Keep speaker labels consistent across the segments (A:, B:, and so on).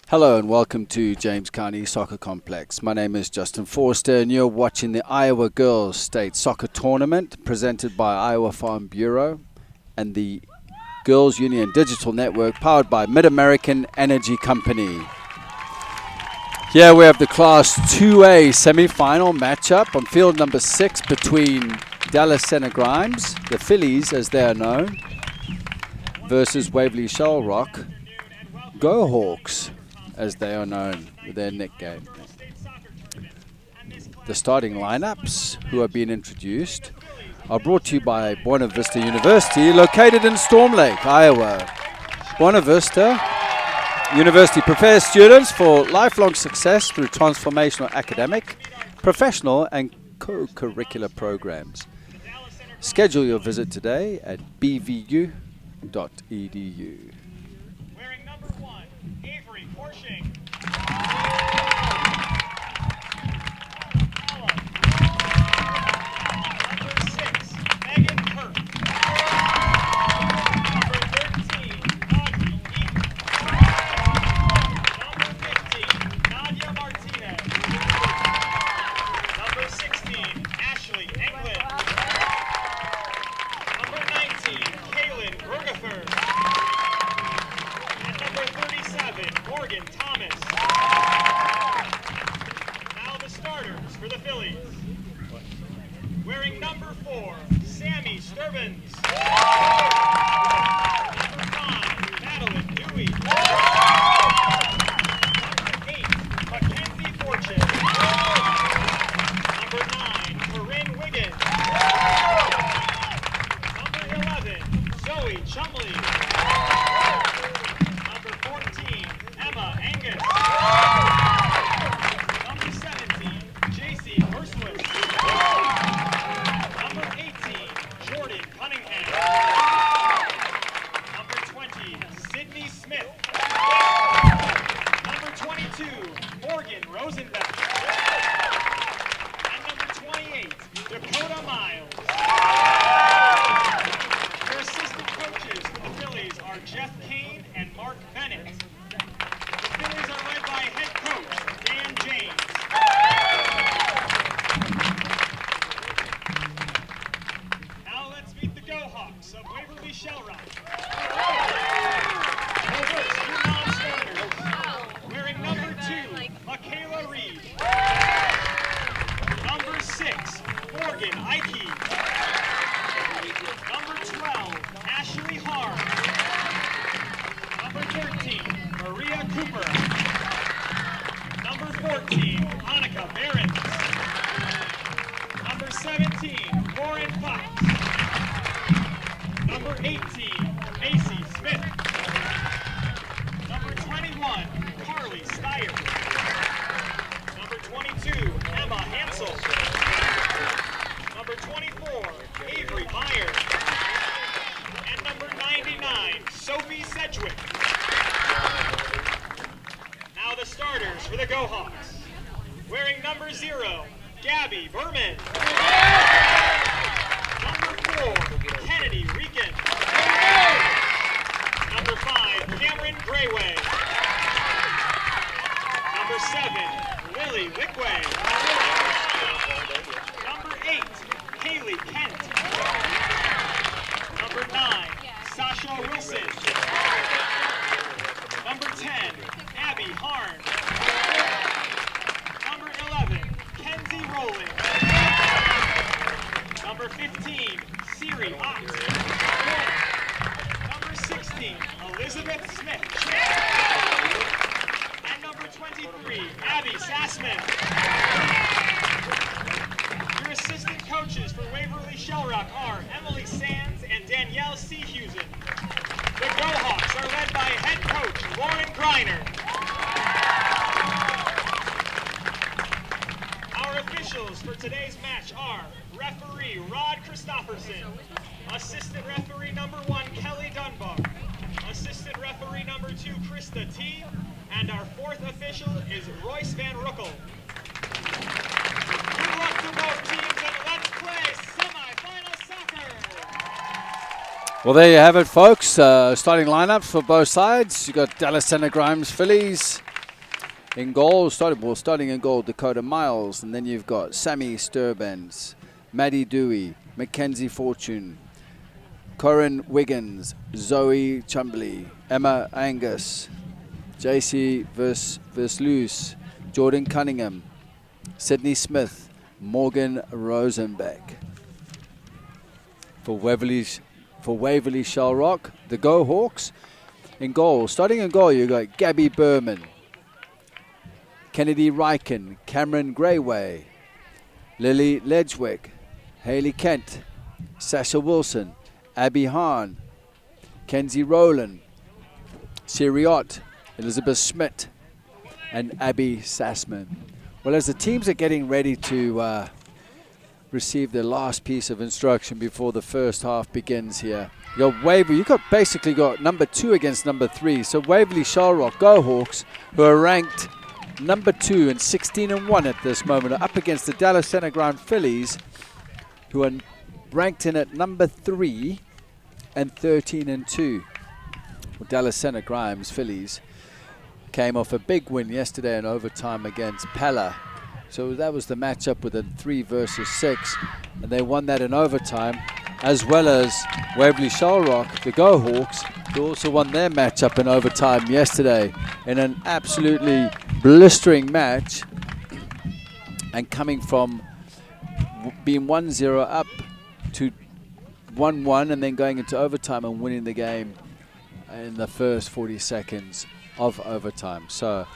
A: Hello and welcome to James County Soccer Complex. My name is Justin Forster and you're watching the Iowa Girls State Soccer Tournament presented by Iowa Farm Bureau and the Girls Union Digital Network powered by Mid-American Energy Company. Here we have the Class 2A semi-final matchup on field number 6 between Dallas Center Grimes, the Phillies as they are known, versus Waverly-Shell Rock, Go Hawks, as they are known with their nickname. The starting lineups, who are being introduced, are brought to you by Buena Vista University, located in Storm Lake, Iowa. Buena Vista University prepares students for lifelong success through transformational academic, professional, and co-curricular programs. Schedule your visit today at bvu.edu. Well, there you have it, folks. Starting lineups for both sides. You got Dallas Center Grimes Phillies In goal, starting in goal, Dakota Miles, and then you've got Sammy Sturbens, Maddie Dewey, Mackenzie Fortune, Corinne Wiggins, Zoe Chumbley, Emma Angus, JC Versluis, Jordan Cunningham, Sydney Smith, Morgan Rosenbeck. For Waverly-Shell Rock, the Go Hawks. In goal, starting in goal, you've got Gabby Berman, Kennedy Ryken, Cameron Greyway, Lily Ledgewick, Haley Kent, Sasha Wilson, Abby Hahn, Kenzie Rowland, Siri Ott, Elizabeth Schmidt, and Abby Sassman. Well, as the teams are getting ready to receive their last piece of instruction before the first half begins here, you've basically got number 2 against number 3. So Waverly-Shell Rock Go Hawks, who are ranked number 2 and 16-1 at this moment, are up against the Dallas Center Ground Phillies, who are ranked in at number 3 and 13-2. Well, Dallas Center Grimes Phillies came off a big win yesterday in overtime against Pella. So that was the matchup with a 3 versus 6, and they won that in overtime, as well as Waverly-Shell Rock, the Go Hawks, who also won their matchup in overtime yesterday in an absolutely blistering match, and coming from being 1-0 up to 1-1 and then going into overtime and winning the game in the first 40 seconds of overtime. So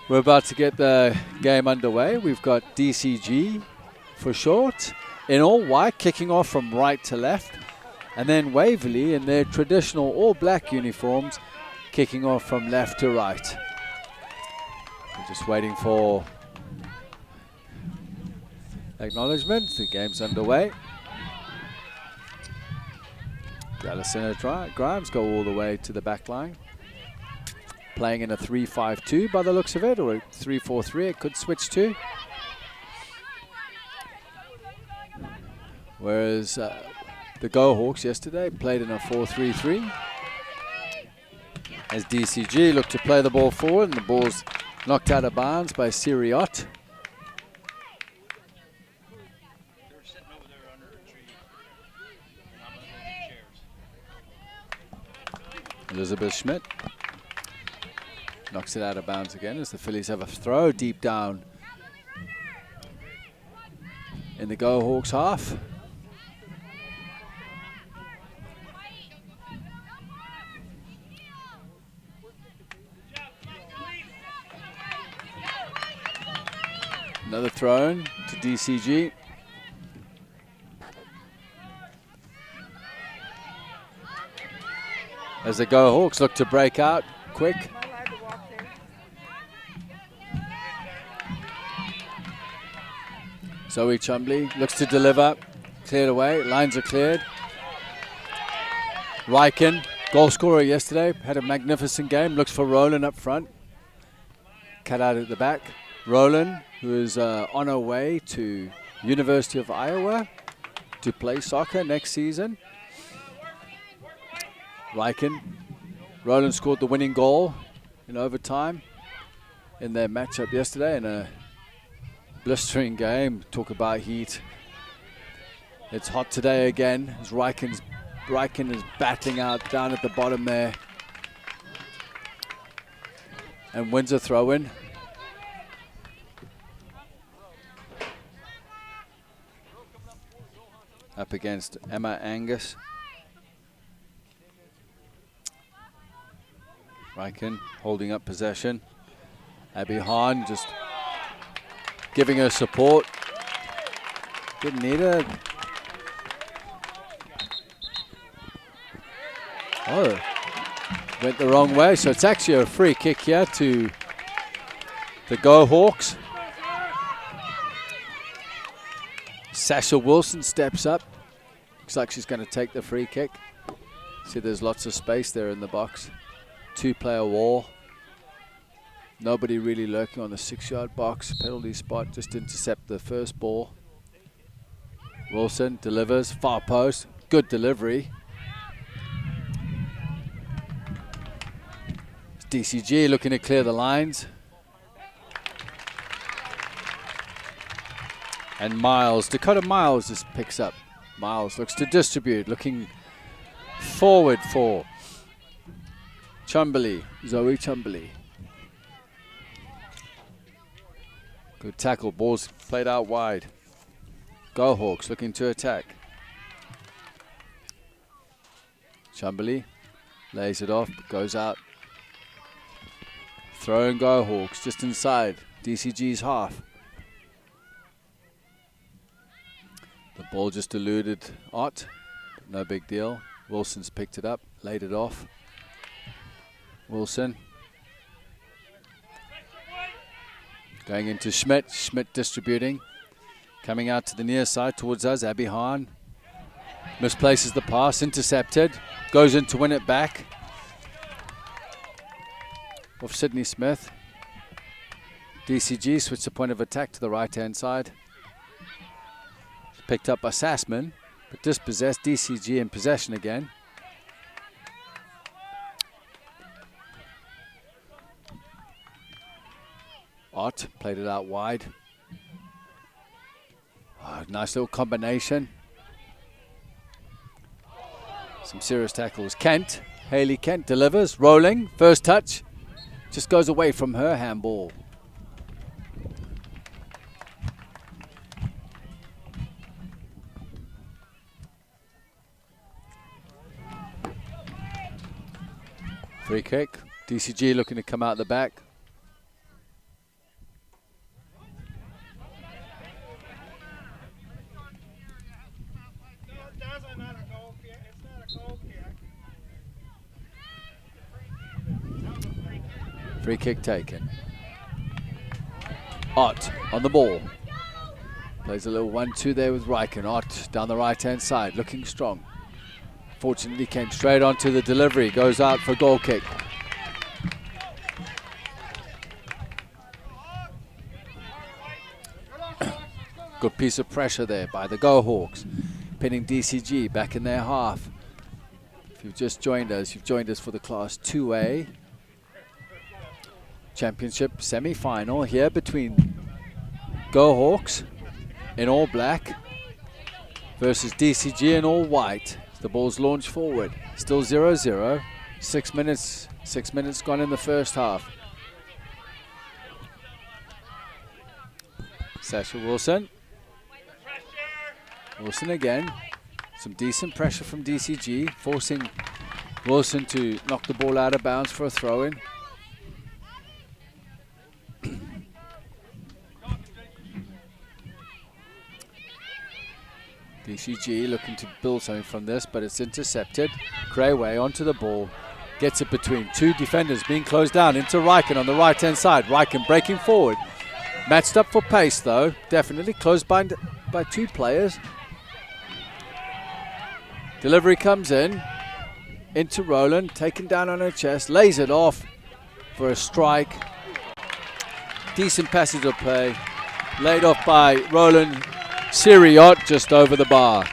A: we're about to get the game underway. We've got DCG for short in all white, kicking off from right to left, and then Waverly in their traditional all black uniforms, kicking off from left to right. We're just waiting for acknowledgement. The game's underway. Dallas Center Grimes go all the way to the back line, playing in a 3-5-2 by the looks of it, or a 3-4-3 it could switch to. Whereas the Go Hawks yesterday played in a 4-3-3. As DCG looked to play the ball forward, and the ball's knocked out of bounds by Siri Ott. Elizabeth Schmidt knocks it out of bounds again as the Phillies have a throw deep down in the Go Hawks half. Another throw in to DCG. As the Go Hawks look to break out quick. Zoe Chumbley looks to deliver. Cleared away. Lines are cleared. Ryken, goal scorer yesterday, had a magnificent game. Looks for Roland up front. Cut out at the back. Roland, who is on her way to University of Iowa to play soccer next season. Ryken. Roland scored the winning goal in overtime in their matchup yesterday in a blistering game. Talk about heat. It's hot today again as Ryken is battling out down at the bottom there and wins a throw-in. Up against Emma Angus. Ryken holding up possession. Abby Hahn just giving her support. Didn't need her. Oh, went the wrong way. So it's actually a free kick here to the Go Hawks. Sasha Wilson steps up. Looks like she's going to take the free kick. See, there's lots of space there in the box. 2-player wall. Nobody really lurking on the 6-yard box. Penalty spot, just intercept the first ball. Wilson delivers, far post. Good delivery. DCG looking to clear the lines. And Miles, Dakota Miles just picks up. Miles looks to distribute, looking forward for Chumberly, Zoe Chumberly. Good tackle, ball's played out wide. Go Hawks looking to attack. Chumberly lays it off, goes out. Throw and Go Hawks just inside DCG's half. The ball just eluded Ott, no big deal. Wilson's picked it up, laid it off. Wilson. Going into Schmidt, Schmidt distributing. Coming out to the near side towards us, Abby Hahn. Misplaces the pass, intercepted. Goes in to win it back. Off Sydney Smith. DCG switch the point of attack to the right-hand side. Picked up by Sassman, but dispossessed. DCG in possession again. Ott played it out wide. Oh, nice little combination. Some serious tackles. Kent, Haley Kent delivers, rolling, first touch. Just goes away from her handball. Free kick. DCG looking to come out the back. Free kick taken. Ott on the ball. Plays a little 1-2 there with Riken. Ott down the right-hand side, looking strong. Fortunately came straight onto the delivery. Goes out for goal kick. Good piece of pressure there by the Go Hawks. Pinning DCG back in their half. If you've just joined us, you've joined us for the Class 2A Championship semi-final here between Go Hawks in all black versus DCG in all white. The ball's launched forward. Still 0-0. 6 minutes. 6 minutes gone in the first half. Sasha Wilson. Wilson again. Some decent pressure from DCG, forcing Wilson to knock the ball out of bounds for a throw-in. DCG looking to build something from this, but it's intercepted. Crayway onto the ball. Gets it between two defenders, being closed down into Riken on the right-hand side. Riken breaking forward. Matched up for pace, though. Definitely closed by two players. Delivery comes in. Into Roland. Taken down on her chest. Lays it off for a strike. Decent passage of play. Laid off by Roland Siriot just over the bar.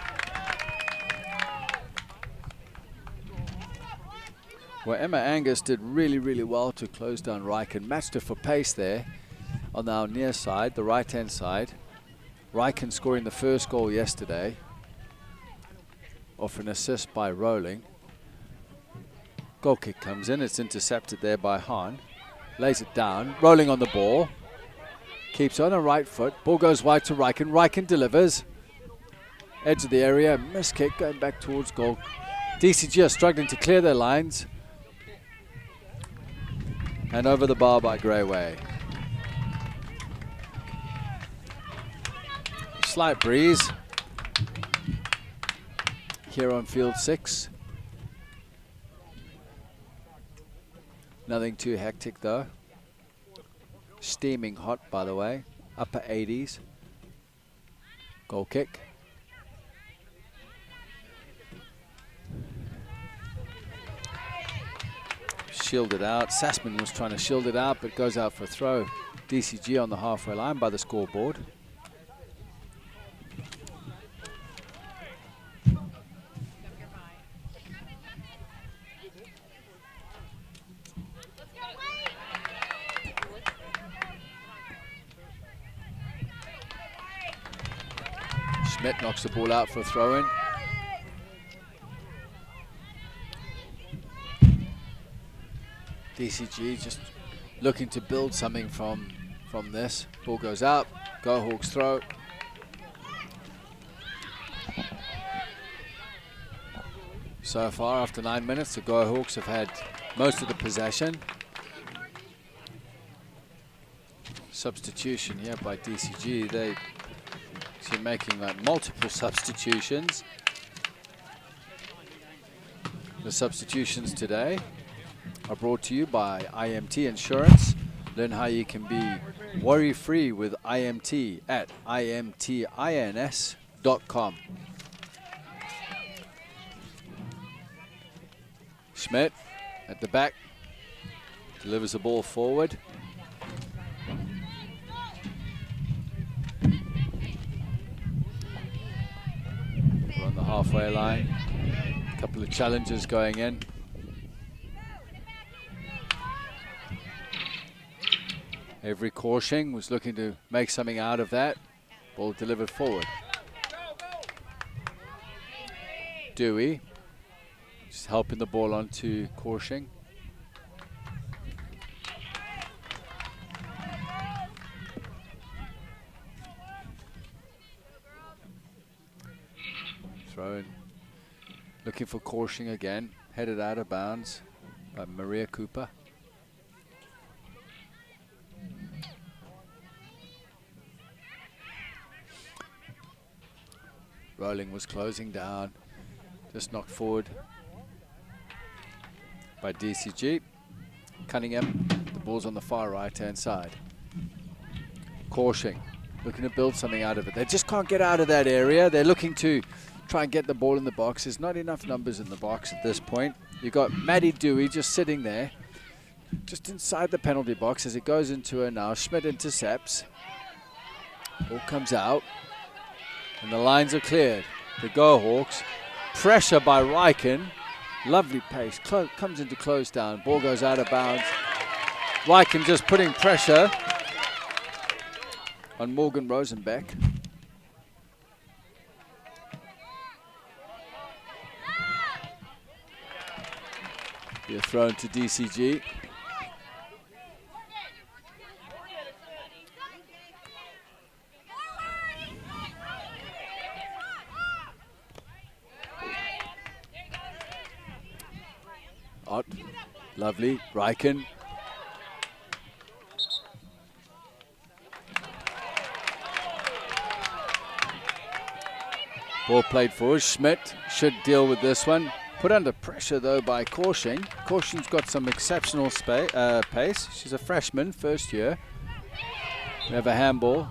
A: Well, Emma Angus did really, really well to close down Riken. Matched her for pace there on our near side, the right-hand side. Riken scoring the first goal yesterday off an assist by Rowling. Goal kick comes in. It's intercepted there by Hahn. Lays it down. Rolling on the ball. Keeps on her right foot. Ball goes wide to Riken. Riken delivers. Edge of the area. Miss kick going back towards goal. DCG are struggling to clear their lines. And over the bar by Greyway. Slight breeze here on field 6. Nothing too hectic though. Steaming hot, by the way. Upper 80s. Goal kick. Shielded out. Sassman was trying to shield it out, but goes out for a throw. DCG on the halfway line by the scoreboard. Schmidt knocks the ball out for a throw-in. DCG just looking to build something from this. Ball goes out, Go Hawks throw. So far, after 9 minutes, the Go Hawks have had most of the possession. Substitution here by DCG. They're making like multiple substitutions. The substitutions today are brought to you by IMT Insurance. Learn how you can be worry-free with IMT at imtins.com. Schmidt at the back delivers the ball forward. We're on the halfway line. A couple of challenges going in. Every Korshing was looking to make something out of that. Ball delivered forward. Dewey just helping the ball onto Korshing. Throw in. Looking for Korshing again. Headed out of bounds by Maria Cooper. Rolling was closing down. Just knocked forward by DCG. Cunningham, the ball's on the far right-hand side. Korshing, looking to build something out of it. They just can't get out of that area. They're looking to try and get the ball in the box. There's not enough numbers in the box at this point. You've got Maddie Dewey just sitting there, just inside the penalty box as it goes into her now. Schmidt intercepts. Ball comes out. And the lines are cleared. The Go Hawks. Pressure by Riken. Lovely pace. Comes into close down. Ball goes out of bounds. Riken just putting pressure on Morgan Rosenbeck. Be a throw to DCG. Ott, lovely, Riken. Ball played forward. Schmidt should deal with this one. Put under pressure though by Korshing. Korshing's got some exceptional pace. She's a freshman, first year. We have a handball.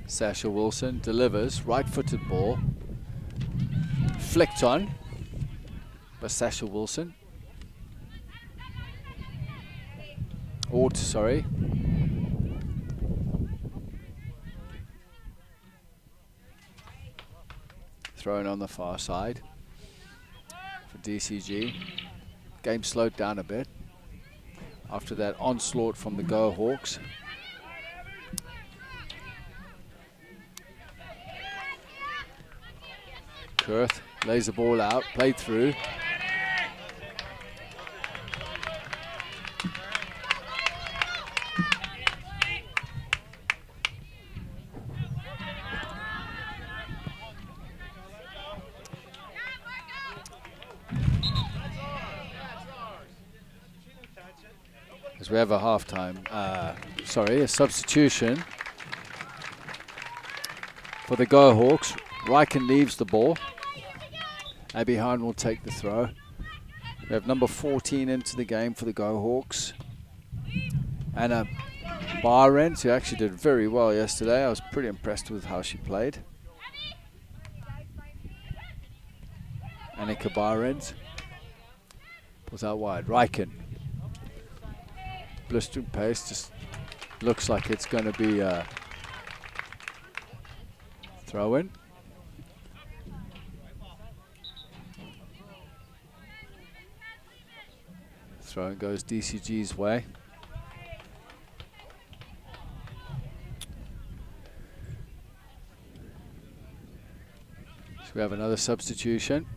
A: Sasha Wilson delivers, right-footed ball. Flicked on by Sasha Wilson. Ort, sorry. Thrown on the far side for DCG. Game slowed down a bit after that onslaught from the Go Hawks. Kurth lays the ball out, played through. As we have a halftime, a substitution for the Go Hawks. Riken leaves the ball. Abby Hine will take the throw. We have number 14 into the game for the Go Hawks. Anna Barents, who actually did very well yesterday. I was pretty impressed with how she played. Annika Barents. Pulls out wide. Riken. Blistering pace. Just looks like it's going to be a throw in. Throw goes DCG's way. So we have another substitution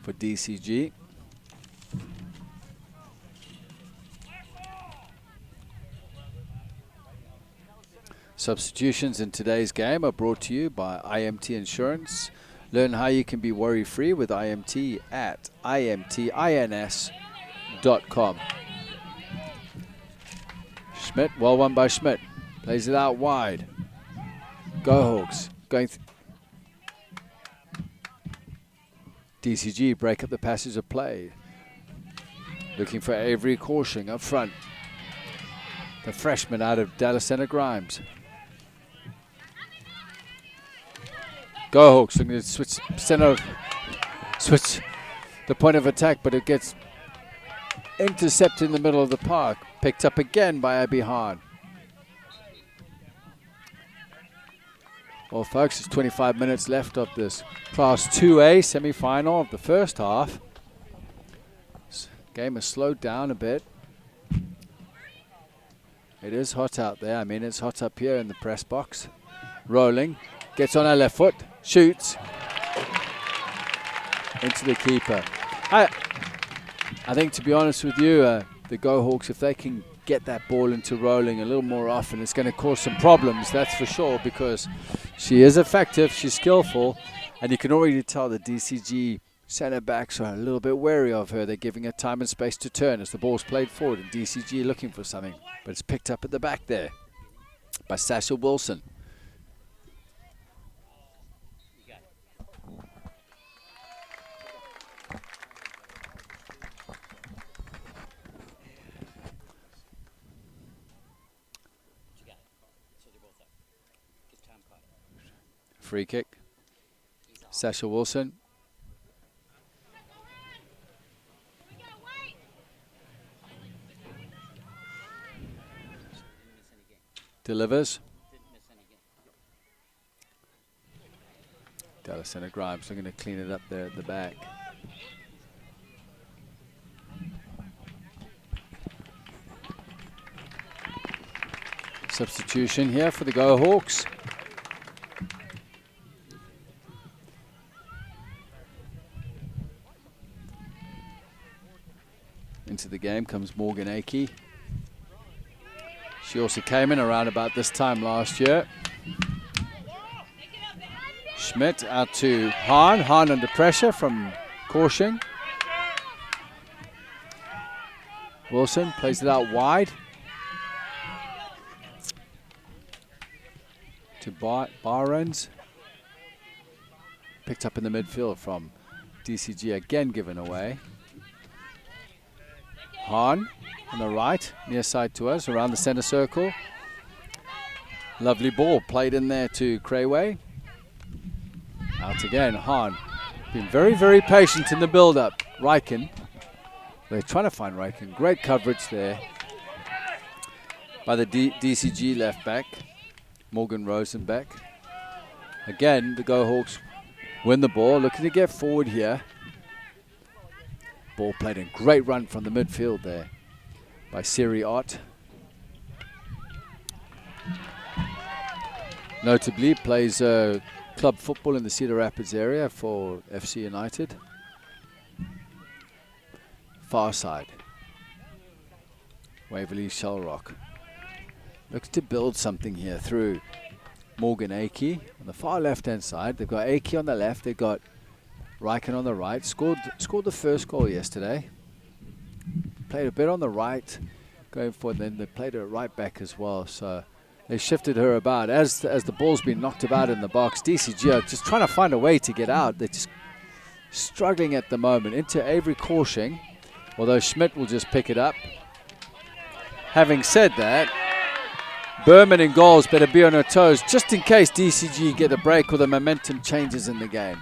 A: for DCG. Substitutions in today's game are brought to you by IMT Insurance. Learn how you can be worry-free with IMT at imtins.com. Schmidt, well won by Schmidt. Plays it out wide. Go Hawks. Going DCG break up the passage of play. Looking for Avery Corshing up front. The freshman out of Dallas Center Grimes. Go Hawks, looking to switch the point of attack, but it gets intercepted in the middle of the park. Picked up again by Abby Hahn. Well, folks, it's 25 minutes left of this Class 2A semi-final of the first half. This game has slowed down a bit. It is hot out there. I mean, it's hot up here in the press box. Rolling, gets on her left foot, shoots into the keeper. I think, to be honest with you, the Go Hawks, if they can get that ball into rolling a little more often, it's going to cause some problems, that's for sure, because she is effective, she's skillful, and you can already tell the DCG centre backs are a little bit wary of her. They're giving her time and space to turn as the ball's played forward, and DCG looking for something, but it's picked up at the back there by Sasha Wilson. Free kick. Sasha Wilson. Delivers. Dallas Center Grimes looking to clean it up there at the back. Substitution here for the Go Hawks. Into the game comes Morgan Akey. She also came in around about this time last year. Schmidt out to Hahn. Hahn under pressure from Korshing. Wilson plays it out wide to Barnes. Picked up in the midfield from DCG, again given away. Hahn on the right, near side to us, around the center circle. Lovely ball played in there to Krayway. Out again, Hahn. Been very, very patient in the build-up. Ryken. They're trying to find Ryken. Great coverage there by the DCG left back, Morgan Rosenbeck. Again, the Go Hawks win the ball, looking to get forward here. Ball played in great run from the midfield there by Siri Ott. Notably plays club football in the Cedar Rapids area for FC United. Far side. Waverly-Shell Rock. Looks to build something here through Morgan Akey on the far left-hand side. They've got Akey on the left. They've got Ryken on the right. Scored the first goal yesterday. Played a bit on the right, going forward. Then they played her right back as well. So they shifted her about as the ball's been knocked about in the box. DCG are just trying to find a way to get out. They're just struggling at the moment. Into Avery Korshing, although Schmidt will just pick it up. Having said that, Berman in goals better be on her toes just in case DCG get a break or the momentum changes in the game.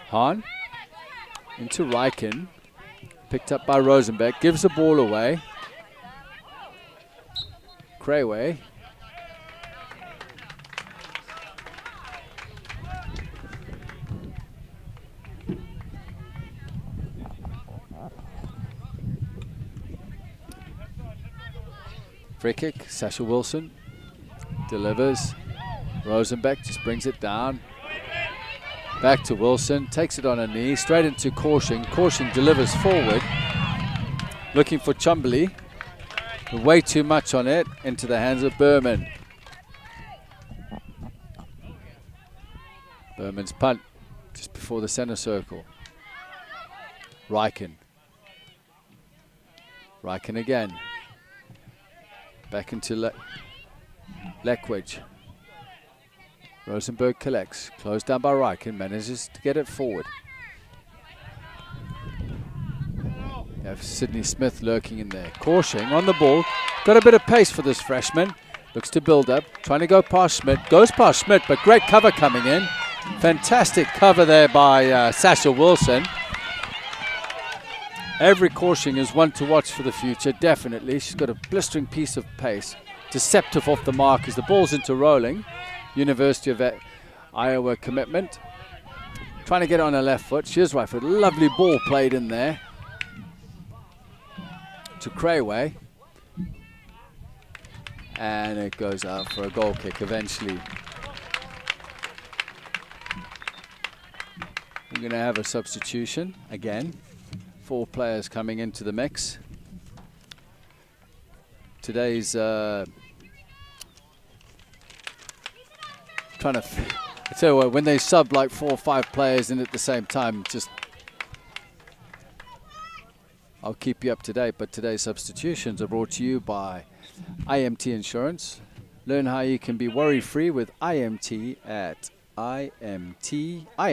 A: Hahn into Ryken, picked up by Rosenbeck, gives the ball away. Krayway. Free kick, Sasha Wilson delivers. Rosenbeck just brings it down. Back to Wilson, takes it on her knee, straight into Caution. Caution delivers forward. Looking for Chumberley. Way too much on it, into the hands of Berman. Berman's punt, just before the center circle. Ryken. Ryken again. Back into Leckwich. Rosenberg collects. Closed down by Ryken. Manages to get it forward. You have Sydney Smith lurking in there. Caution on the ball. Got a bit of pace for this freshman. Looks to build up. Trying to go past Schmidt. Goes past Schmidt, but great cover coming in. Fantastic cover there by Sasha Wilson. Every Caution is one to watch for the future, definitely. She's got a blistering piece of pace. Deceptive off the mark as the ball's into rolling. University of Iowa commitment. Trying to get on her left foot. She is right foot. Lovely ball played in there to Crayway. And it goes out for a goal kick eventually. We're going to have a substitution again. 4 players coming into the mix. Today's I tell you what, when they sub like 4 or 5 players in at the same time, just I'll keep you up to date. But today's substitutions are brought to you by IMT Insurance. Learn how you can be worry-free with IMT at imtins.com.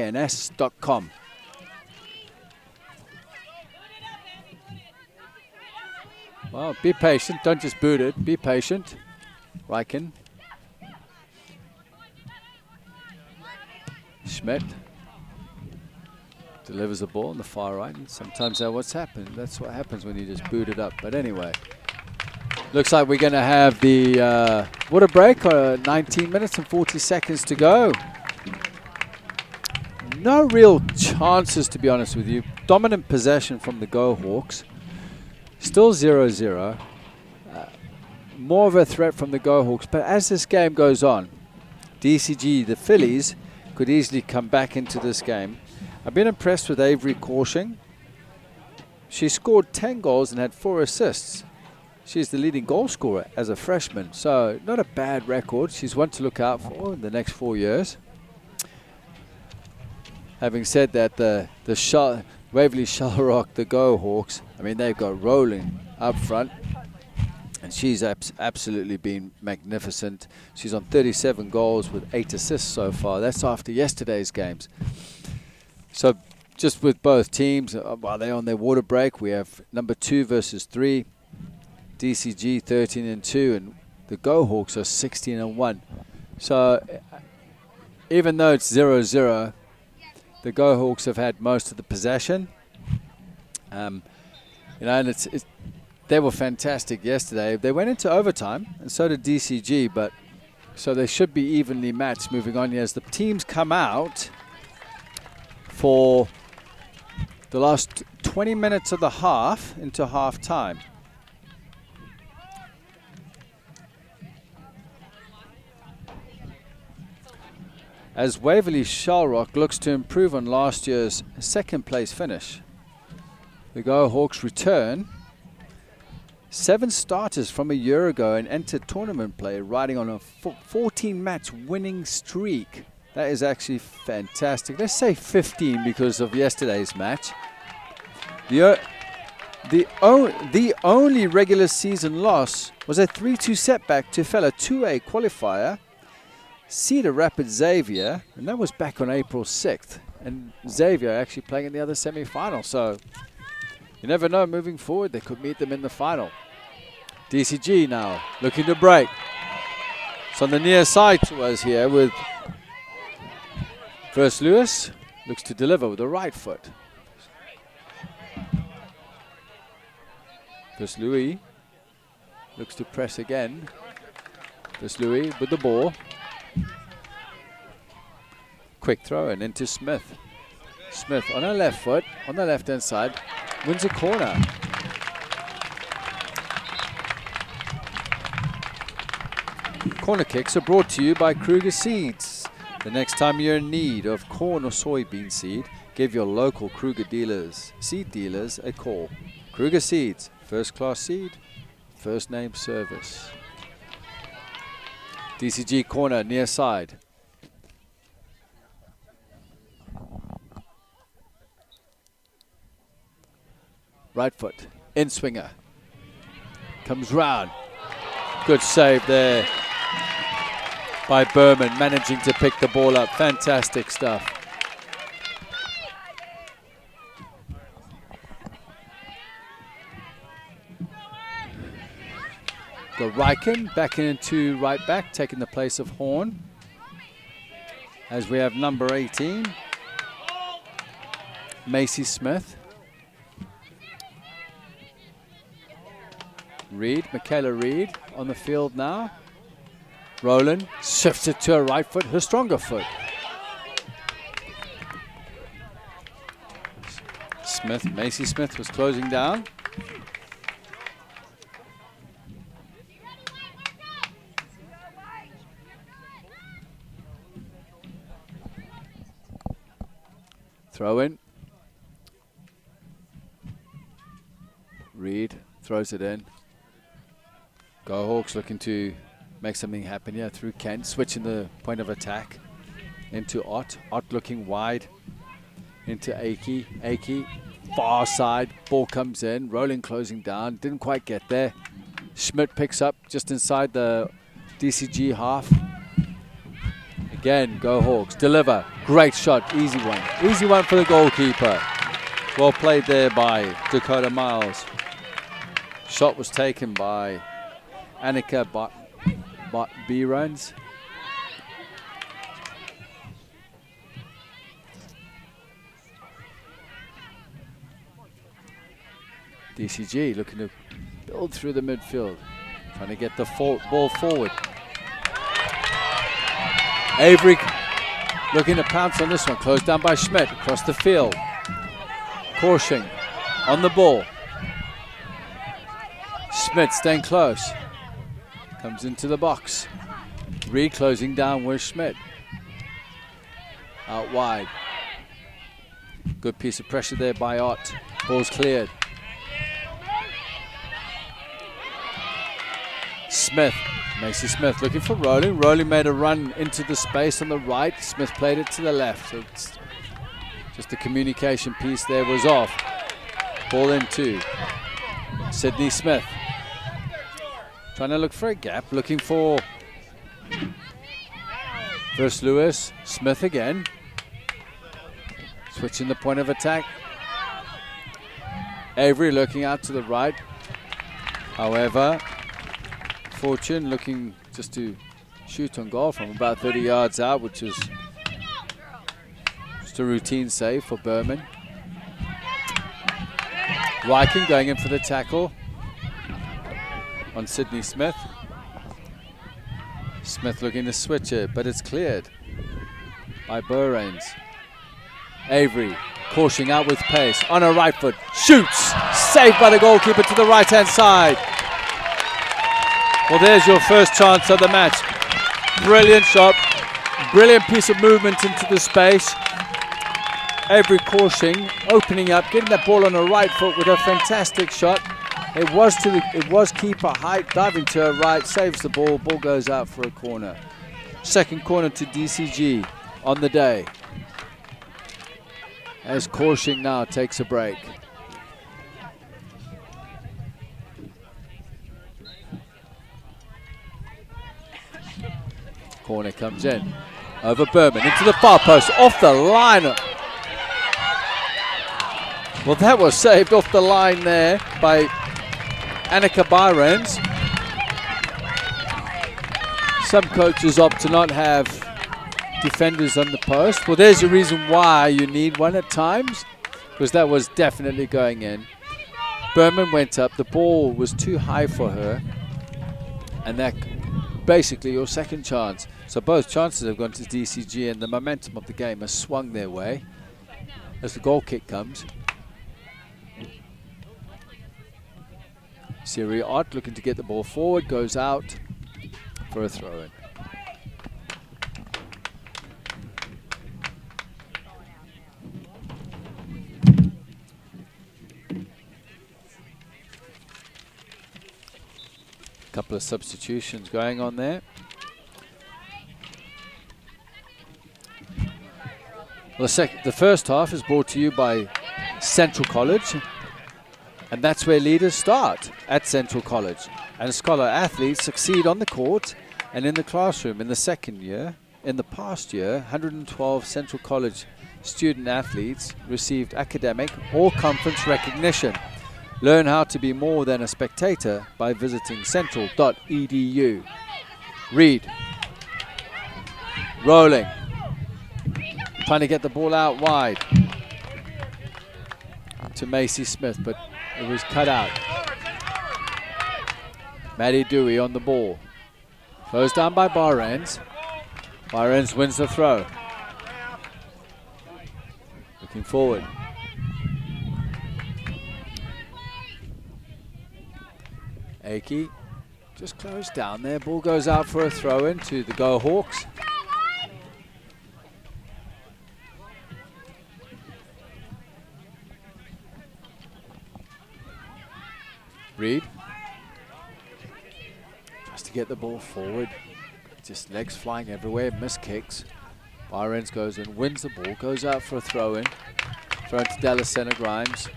A: Well, be patient. Don't just boot it. Be patient. Ryken. Schmidt delivers the ball on the far right. And sometimes that's what's happened. That's what happens when you just boot it up. But anyway, looks like we're going to have the water break. 19 minutes and 40 seconds to go. No real chances, to be honest with you. Dominant possession from the Go Hawks. Still 0-0. More of a threat from the Go Hawks. But as this game goes on, DCG, the Phillies, could easily come back into this game. I've been impressed with Avery Caution. She scored 10 goals and had 4 assists. She's the leading goal scorer as a freshman. So not a bad record. She's one to look out for in the next 4 years. Having said that, the Waverly-Shell, the Go Hawks, I mean, they've got rolling up front. And she's absolutely been magnificent. She's on 37 goals with 8 assists so far. That's after yesterday's games. So just with both teams, while they're on their water break, we have number 2 versus 3. DCG 13-2, and the Go Hawks are 16-1. So even though it's 0-0, the Go Hawks have had most of the possession. And they were fantastic yesterday. They went into overtime, and so did DCG, but so they should be evenly matched moving on as the teams come out for the last 20 minutes of the half into half time. As Waverly-Shell looks to improve on last year's second place finish. The Go Hawks return. 7 starters from a year ago and entered tournament play, riding on a 14-match winning streak. That is actually fantastic. Let's say 15 because of yesterday's match. The only regular season loss was a 3-2 setback to fellow 2A qualifier, Cedar Rapids Xavier, and that was back on April 6th. And Xavier actually playing in the other semi-final, so you never know, moving forward, they could meet them in the final. DCG now looking to break. It's on the near side to us here with First Lewis. Looks to deliver with the right foot. First Louis looks to press again. First Louis with the ball. Quick throw and into Smith. Smith on her left foot, on the left-hand side, wins a corner. Corner kicks are brought to you by Kruger Seeds. The next time you're in need of corn or soybean seed, give your local Kruger seed dealers a call. Kruger Seeds, first class seed, first name service. DCG corner near side. Right foot, in swinger. Comes round. Good save there by Berman, managing to pick the ball up. Fantastic stuff. Go Riken back into right back, taking the place of Horn. As we have number 18, Macy Smith. Michaela Reed on the field now. Rowland shifts it to her right foot, her stronger foot. Macy Smith was closing down. Throw in. Reed throws it in. Go Hawks looking to make something happen here through Kent, switching the point of attack into Ott. Ott looking wide into Aki. Aki, far side, ball comes in. Rowling closing down, didn't quite get there. Schmidt picks up just inside the DCG half. Again, Go Hawks, deliver. Great shot, easy one. Easy one for the goalkeeper. Well played there by Dakota Miles. Shot was taken by Annika B-Runs. DCG looking to build through the midfield, trying to get the ball forward. Avery looking to pounce on this one, closed down by Schmidt across the field. Korshing on the ball. Schmidt staying close. Comes into the box. Reed closing down with Schmidt. Out wide. Good piece of pressure there by Ott. Ball's cleared. Smith. Macy Smith looking for Rowling. Rowling made a run into the space on the right. Smith played it to the left. So it's just the communication piece there was off. Ball into Sydney Smith. Trying to look for a gap, looking for first Lewis. Smith again. Switching the point of attack. Avery looking out to the right. However, Fortune looking just to shoot on goal from about 30 yards out, which is just a routine save for Berman. Riken going in for the tackle on Sydney Smith. Smith looking to switch it, but it's cleared by Burrains. Avery coursing out with pace on her right foot, shoots, saved by the goalkeeper to the right hand side. Well, there's your first chance of the match. Brilliant shot, brilliant piece of movement into the space. Avery coursing, opening up, getting that ball on her right foot with a fantastic shot. It was keeper height, diving to her right, saves the ball. Ball goes out for a corner. Second corner to DCG on the day. As Korshing now takes a break. Corner comes in. Over Berman, into the far post, off the line. Well, that was saved off the line there by Annika Byrens. Some coaches opt to not have defenders on the post. Well, there's a reason why you need one at times, because that was definitely going in. Berman went up, the ball was too high for her, and that basically your second chance. So both chances have gone to DCG, and the momentum of the game has swung their way as the goal kick comes. Siri Ott looking to get the ball forward, goes out for a throw-in. Couple of substitutions going on there. Well, the first half is brought to you by Central College, and that's where leaders start, at Central College. And scholar athletes succeed on the court and in the classroom. In the second year, in the past year, 112 Central College student athletes received academic or conference recognition. Learn how to be more than a spectator by visiting central.edu. Reed. Rolling. Trying to get the ball out wide to Macy Smith, but it was cut out. Maddie Dewey on the ball. Closed down by Barends. Barends wins the throw. Looking forward. Akey just closed down there. Ball goes out for a throw-in to the Go Hawks. Reed. Tries to get the ball forward. Just legs flying everywhere, miss kicks. Barends goes in, wins the ball, goes out for a throw-in. Thrown to Dallas Center Grimes.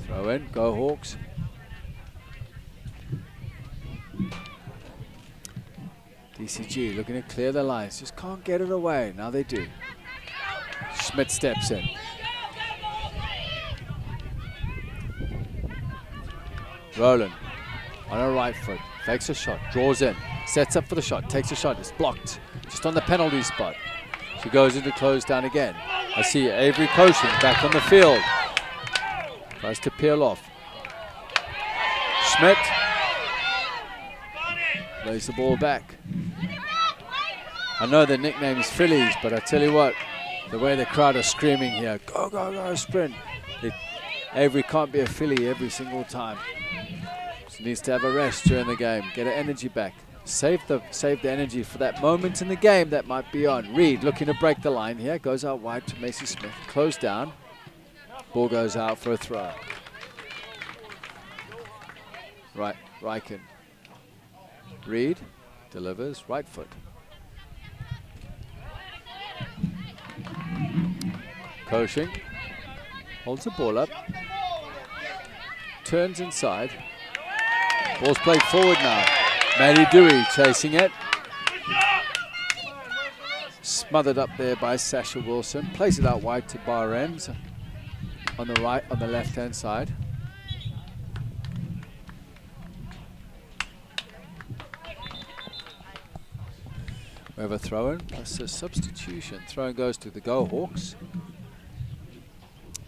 A: Throw in, Go Hawks. DCG looking to clear the lines, just can't get it away. Now they do. Schmidt steps in. Roland on her right foot, fakes a shot, draws in, sets up for the shot, takes a shot, it's blocked, just on the penalty spot. She goes into close down again. I see Avery Koshin back on the field. Tries to peel off. Schmidt lays the ball back. I know the nickname is Phillies, but I tell you what, the way the crowd are screaming here, go, go, go, sprint. Avery can't be a Philly every single time. She needs to have a rest during the game, get her energy back. Save the energy for that moment in the game that might be on. Reed looking to break the line here, goes out wide to Macy Smith. Closed down, ball goes out for a throw. Right, Ryken. Reed delivers, right foot. Koshing holds the ball up, turns inside. Ball's played forward now. Maddie Dewey chasing it. Smothered up there by Sasha Wilson. Plays it out wide to Barends on the right, on the left-hand side. We have a throw-in plus a substitution. Throw-in goes to the Go Hawks.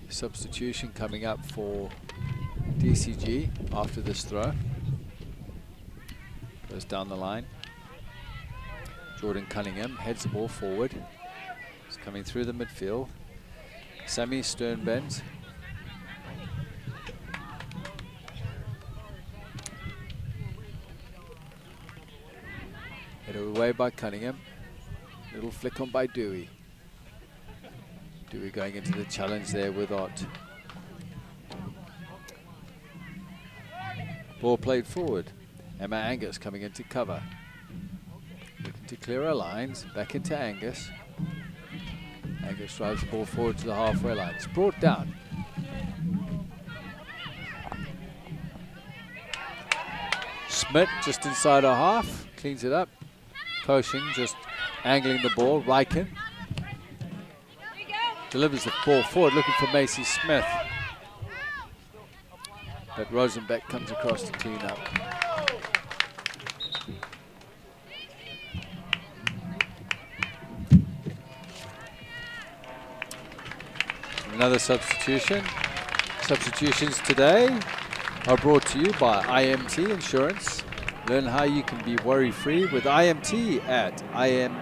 A: Substitution coming up for DCG after this throw. Goes down the line. Jordan Cunningham heads the ball forward. He's coming through the midfield. Sammy Sternbent. Headed away by Cunningham. Little flick on by Dewey. Dewey going into the challenge there with Ott. Ball played forward. Emma Angus coming into cover. Looking to clear her lines. Back into Angus. Angus drives the ball forward to the halfway line. It's brought down. Schmidt just inside her half. Cleans it up. Koshing just angling the ball. Ryken delivers the ball forward, looking for Macy Smith. But Rosenbeck comes across to clean up. Another substitution. Substitutions today are brought to you by IMT Insurance. Learn how you can be worry-free with IMT at imtins.com.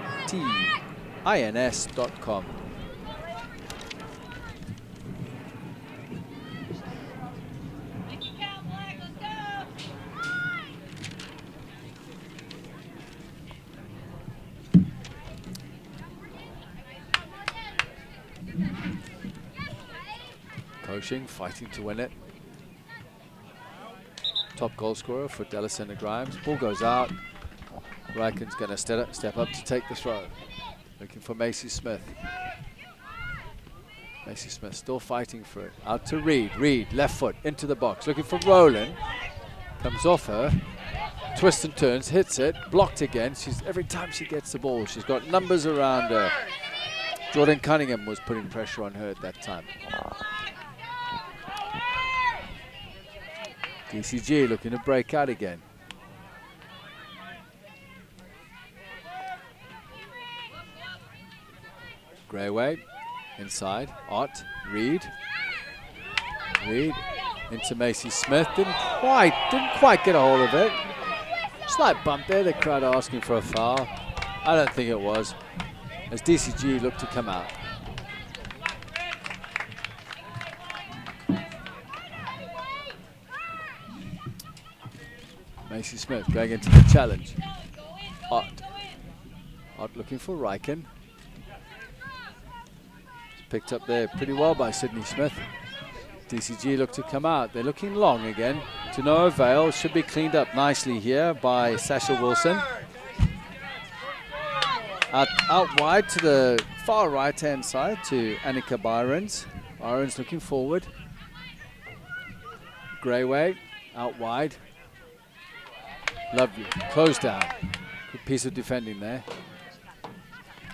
A: Koshing fighting to win it. Top goal scorer for Delisena Grimes. Ball goes out. Ryken's going to step up to take the throw. Looking for Macy Smith. Macy Smith still fighting for it. Out to Reed. Reed, left foot, into the box. Looking for Rowland. Comes off her. Twists and turns, hits it. Blocked again. Every time she gets the ball, she's got numbers around her. Jordan Cunningham was putting pressure on her at that time. DCG looking to break out again. Greyway, inside, Ott, Reed. Reed into Macy Smith, didn't quite get a hold of it. Slight bump there, the crowd asking for a foul. I don't think it was, as DCG looked to come out. Macy Smith going into the challenge. Ott looking for Ryken. Picked up there pretty well by Sydney Smith. DCG look to come out. They're looking long again. To no avail. Should be cleaned up nicely here by Sasha Wilson. Out wide to the far right-hand side to Annika Byrons. Byrons looking forward. Greyway out wide. Lovely. Close down. Good piece of defending there.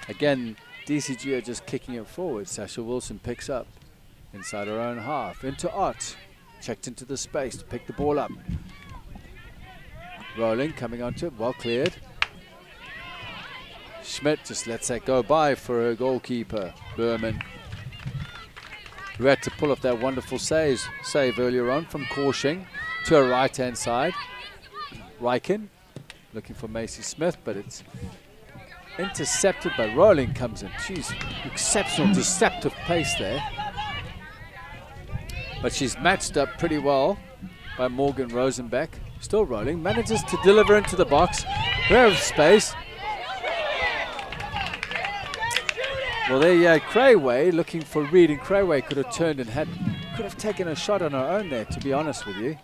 A: Again, DCG are just kicking it forward. Sasha Wilson picks up inside her own half. Into Ott. Checked into the space to pick the ball up. Rolling, coming onto it. Well cleared. Schmidt just lets that go by for her goalkeeper, Berman, who had to pull off that wonderful save earlier on from Koshing to her right-hand side. Ryken looking for Macy Smith, but it's intercepted by Rowling. Comes in. She's exceptional deceptive pace there. But she's matched up pretty well by Morgan Rosenbeck. Still rolling. Manages to deliver into the box. Clear of space. Well, there you had Crayway looking for Reed, and Crayway could have turned and could have taken a shot on her own there, to be honest with you.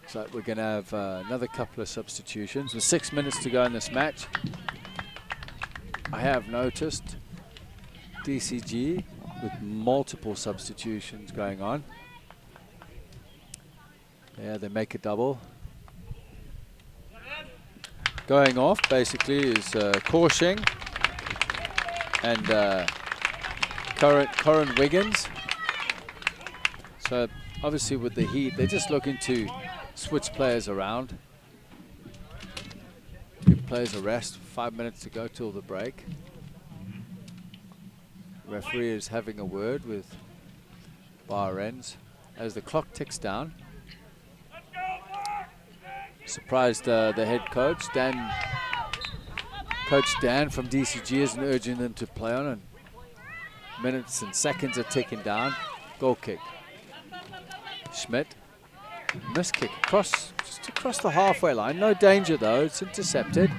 A: So we're going to have another couple of substitutions. With 6 minutes to go in this match, I have noticed DCG with multiple substitutions going on. Yeah, they make a double. Going off basically is Koshing and Corin Wiggins. So obviously with the heat, they're just looking to switch players around. Give players a rest. 5 minutes to go till the break. Referee is having a word with bar ends as the clock ticks down. Surprised the head coach, Coach Dan from DCG isn't urging them to play on, and minutes and seconds are ticking down. Goal kick. Schmidt, miss kick just across the halfway line. No danger though, it's intercepted.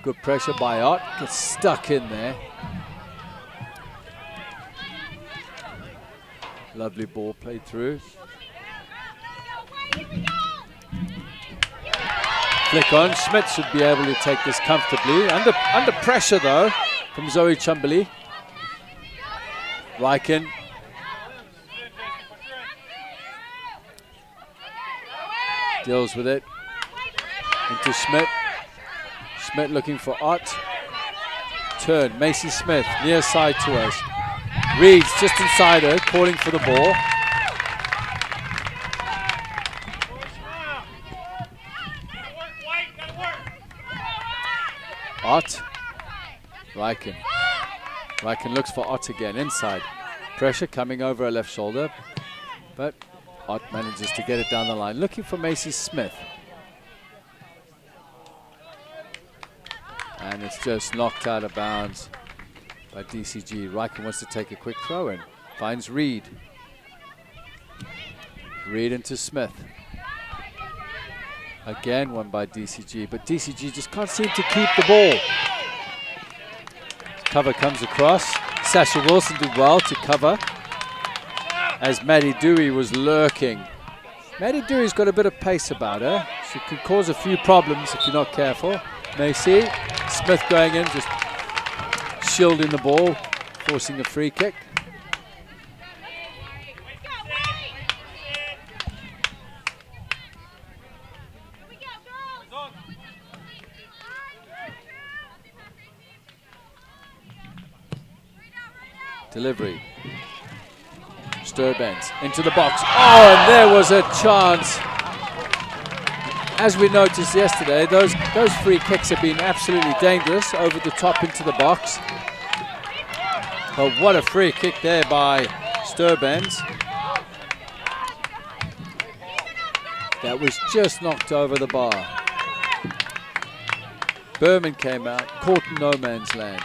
A: Good pressure by Ott, gets stuck in there. Lovely ball played through. Flick on. Schmidt should be able to take this comfortably. Under pressure though from Zoe Chumbly. Ryken. Deals with it. Into Schmidt. Schmidt looking for Ott. Turn. Macy Smith near side to us. Reed's just inside her, calling for the ball. Ott. Ryken. Ryken looks for Ott again, inside. Pressure coming over her left shoulder, but Ott manages to get it down the line. Looking for Macy Smith. And it's just knocked out of bounds by DCG. Ryken wants to take a quick throw in. Finds Reed. Reed into Smith. Again, one by DCG, but DCG just can't seem to keep the ball. Cover comes across. Sasha Wilson did well to cover as Maddie Dewey was lurking. Maddie Dewey's got a bit of pace about her. She could cause a few problems if you're not careful. Macy Smith going in, just shielding the ball, forcing a free kick. Delivery. Sturbans into the box. Oh, and there was a chance. As we noticed yesterday, those free kicks have been absolutely dangerous over the top into the box. But what a free kick there by Sturbans. That was just knocked over the bar. Berman came out, caught in no man's land.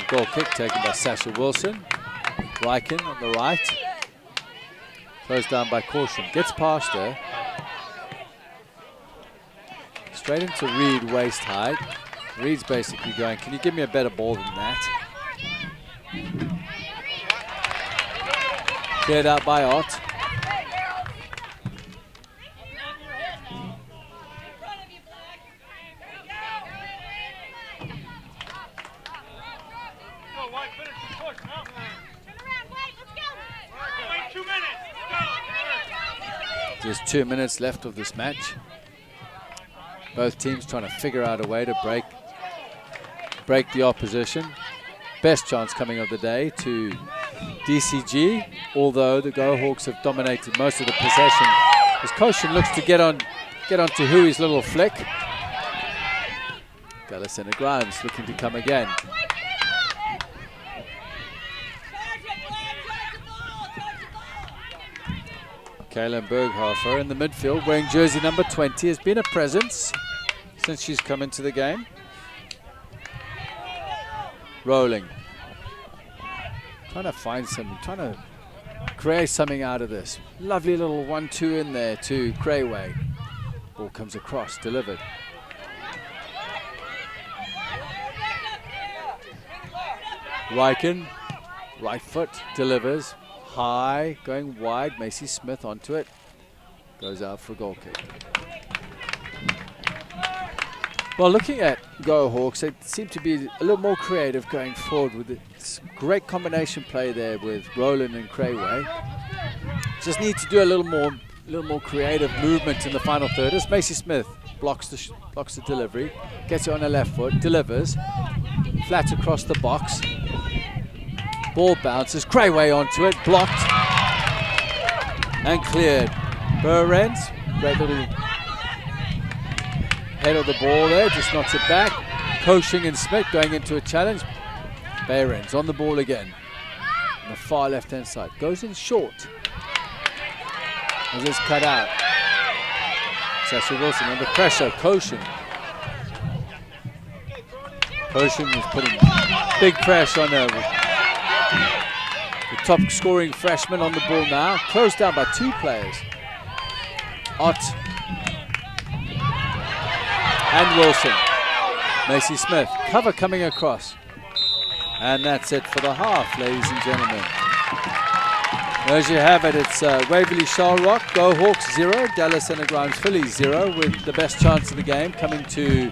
A: Goal kick taken by Sasha Wilson. Ryken on the right. Closed down by Caution. Gets past her. Straight into Reed, waist height. Reed's basically going, can you give me a better ball than that? Cleared out by Ott. Just 2 minutes left of this match. Both teams trying to figure out a way to break the opposition. Best chance coming of the day to DCG, although the Go Hawks have dominated most of the possession. As Koshin looks to get onto Huey's little flick. Gallicena Grimes looking to come again. Kaylin Berghofer in the midfield, wearing jersey number 20, has been a presence since she's come into the game. Rolling. Trying to create something out of this. Lovely little 1-2 in there to Crayway. Ball comes across, delivered. Ryken, right foot, delivers. High, going wide. Macy Smith onto it. Goes out for a goal kick. Well, looking at Go Hawks, they seem to be a little more creative going forward with this great combination play there with Roland and Crayway. Just need to do a little more creative movement in the final third. As Macy Smith blocks the delivery, gets it on her left foot, delivers, flat across the box. Ball bounces, Crayway onto it, blocked and cleared. Berens, great little head of the ball there, just knocks it back. Koshing and Smith going into a challenge. Berens on the ball again. On the far left hand side, goes in short. As it's cut out. Sasha Wilson under pressure, Koshing. Koshing was putting big pressure on her. The top scoring freshman on the ball now, closed down by 2 players. Ott and Wilson. Macy Smith, cover coming across. And that's it for the half, ladies and gentlemen. As you have it, it's Waverly-Shell Rock, Go Hawks 0, Gallicena Grimes Phillies 0, with the best chance of the game coming to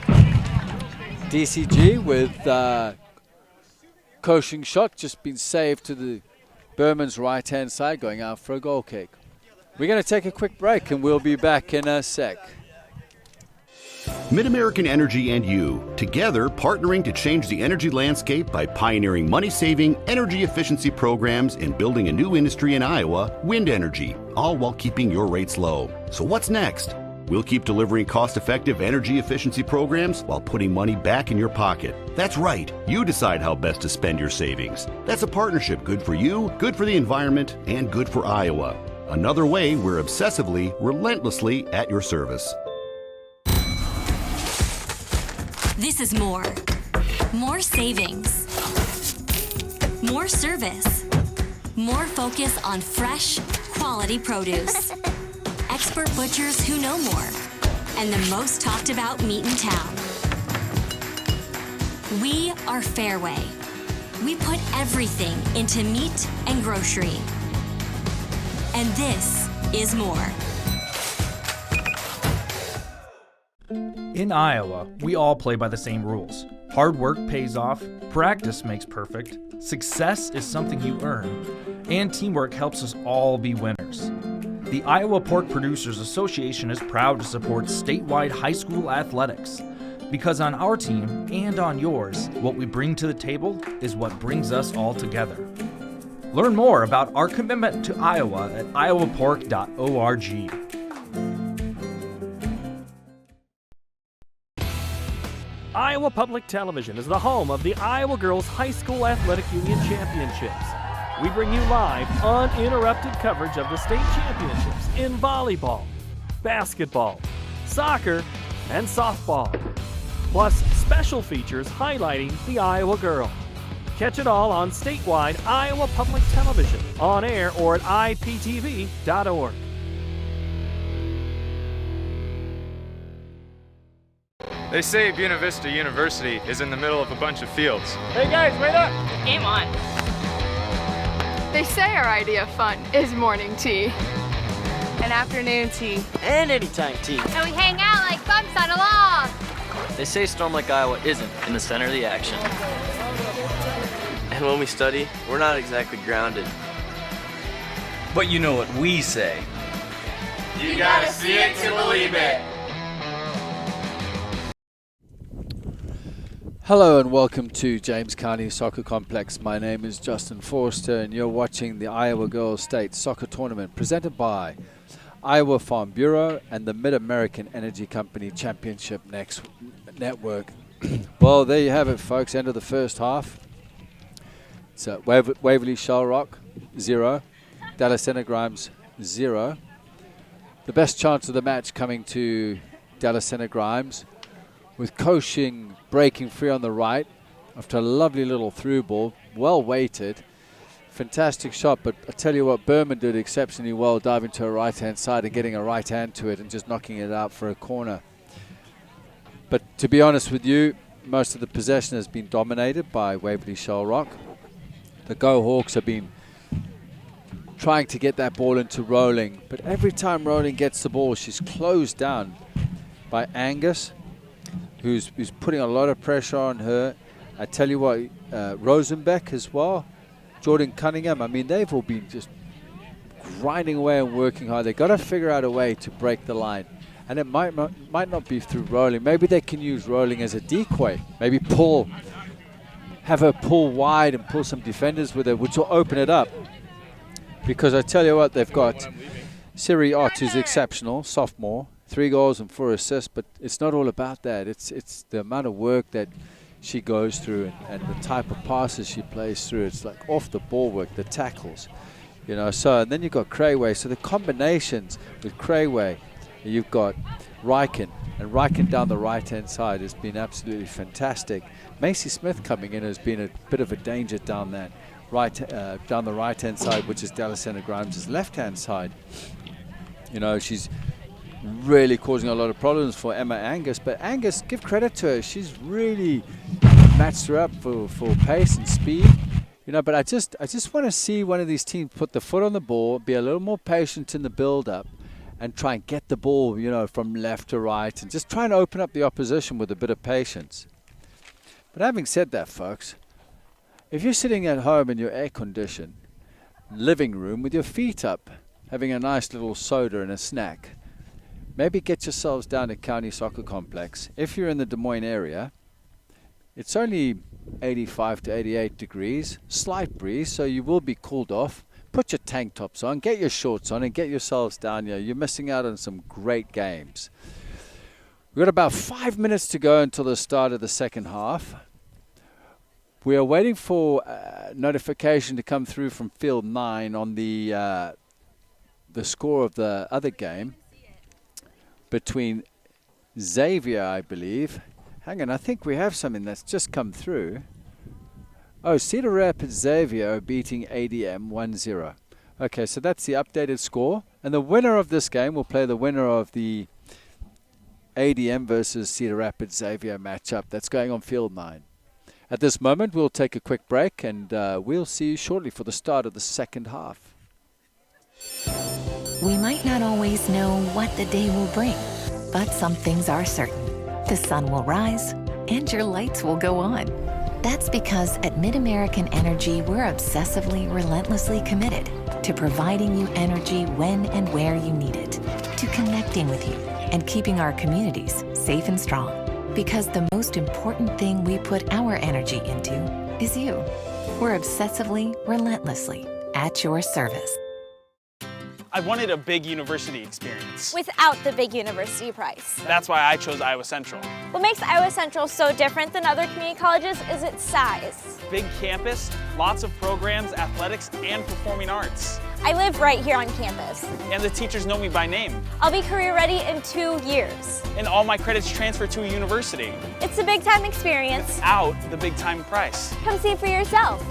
A: DCG with Koshing shot, just been saved to the Berman's right-hand side, going out for a goal kick. We're going to take a quick break and we'll be back in a sec.
B: MidAmerican Energy and you, together partnering to change the energy landscape by pioneering money-saving, energy efficiency programs and building a new industry in Iowa, wind energy, all while keeping your rates low. So what's next? We'll keep delivering cost-effective energy efficiency programs while putting money back in your pocket. That's right. You decide how best to spend your savings. That's a partnership good for you, good for the environment, and good for Iowa. Another way we're obsessively, relentlessly at your service.
C: This is more. More savings. More service. More focus on fresh, quality produce. Expert butchers who know more. And the most talked about meat in town. We are Fairway. We put everything into meat and grocery. And this is more.
D: In Iowa, we all play by the same rules. Hard work pays off, practice makes perfect, success is something you earn, and teamwork helps us all be winners. The Iowa Pork Producers Association is proud to support statewide high school athletics. Because on our team and on yours, what we bring to the table is what brings us all together. Learn more about our commitment to Iowa at iowapork.org.
E: Iowa Public Television is the home of the Iowa Girls High School Athletic Union Championships. We bring you live, uninterrupted coverage of the state championships in volleyball, basketball, soccer, and softball. Plus special features highlighting the Iowa girl. Catch it all on statewide Iowa Public Television, on air or at iptv.org.
F: They say Buena Vista University is in the middle of a bunch of fields.
E: Hey guys, wait up!
G: Game on.
H: They say our idea of fun is morning tea.
G: And afternoon tea.
I: And anytime tea.
J: And we hang out like bumps on a log.
I: They say Storm Lake, Iowa isn't in the center of the action. And when we study, we're not exactly grounded.
K: But you know what we say.
L: You gotta see it to believe it.
A: Hello and welcome to James County Soccer Complex. My name is Justin Forster and you're watching the Iowa Girls State Soccer Tournament presented by Iowa Farm Bureau and the Mid-American Energy Company Championship Network. Well, there you have it, folks. End of the first half. It's Waverly-Shell Rock, 0. Dallas Center Grimes, 0. The best chance of the match coming to Dallas Center Grimes, with Koshing breaking free on the right after a lovely little through ball, well weighted. Fantastic shot, but I tell you what, Berman did exceptionally well, diving to her right-hand side and getting a right hand to it and just knocking it out for a corner. But to be honest with you, most of the possession has been dominated by Waverly-Shell Rock. The Go Hawks have been trying to get that ball into Rowling, but every time Rowling gets the ball, she's closed down by Angus, who's putting a lot of pressure on her. I tell you what, Rosenbeck as well, Jordan Cunningham, I mean, they've all been just grinding away and working hard. They've got to figure out a way to break the line. And it might not be through Rowling. Maybe they can use Rowling as a decoy. Maybe have her pull wide and pull some defenders with her, which will open it up. Because I tell you what, they've got Siri Ott, who's exceptional, sophomore, 3 goals and 4 assists, but it's not all about that. It's the amount of work that she goes through and the type of passes she plays through. It's like off the ball work, the tackles, you know. So, and then you've got Crayway. So the combinations with Crayway, you've got Ryken, and Ryken down the right-hand side has been absolutely fantastic. Macy Smith coming in has been a bit of a danger down that down the right-hand side, which is Dallas Center Grimes' left-hand side. You know, she's really causing a lot of problems for Emma Angus, but Angus, give credit to her, she's really matched her up for pace and speed, you know. But I just want to see one of these teams put the foot on the ball, be a little more patient in the build-up, and try and get the ball, you know, from left to right, and just try and open up the opposition with a bit of patience. But having said that, folks, if you're sitting at home in your air-conditioned living room with your feet up, having a nice little soda and a snack, maybe get yourselves down to County Soccer Complex. If you're in the Des Moines area, it's only 85 to 88 degrees, slight breeze, so you will be cooled off. Put your tank tops on, get your shorts on, and get yourselves down here. You're missing out on some great games. We've got about 5 minutes to go until the start of the second half. We are waiting for notification to come through from Field 9 on the score of the other game between Xavier, I believe. Hang on, I think we have something that's just come through. Oh, Cedar Rapids Xavier are beating ADM 1-0. Okay, so that's the updated score. And the winner of this game will play the winner of the ADM versus Cedar Rapids Xavier matchup that's going on Field 9. At this moment, we'll take a quick break, and we'll see you shortly for the start of the second half.
M: We might not always know what the day will bring, but some things are certain. The sun will rise, and your lights will go on. That's because at MidAmerican Energy, we're obsessively, relentlessly committed to providing you energy when and where you need it, to connecting with you and keeping our communities safe and strong. Because the most important thing we put our energy into is you. We're obsessively, relentlessly at your service.
N: I wanted a big university experience.
J: Without the big university price.
N: That's why I chose Iowa Central.
J: What makes Iowa Central so different than other community colleges is its size.
N: Big campus, lots of programs, athletics, and performing arts.
J: I live right here on campus.
N: And the teachers know me by name.
J: I'll be career ready in 2 years.
N: And all my credits transfer to a university.
J: It's a big time experience.
N: Without the big time price.
J: Come see it for yourself.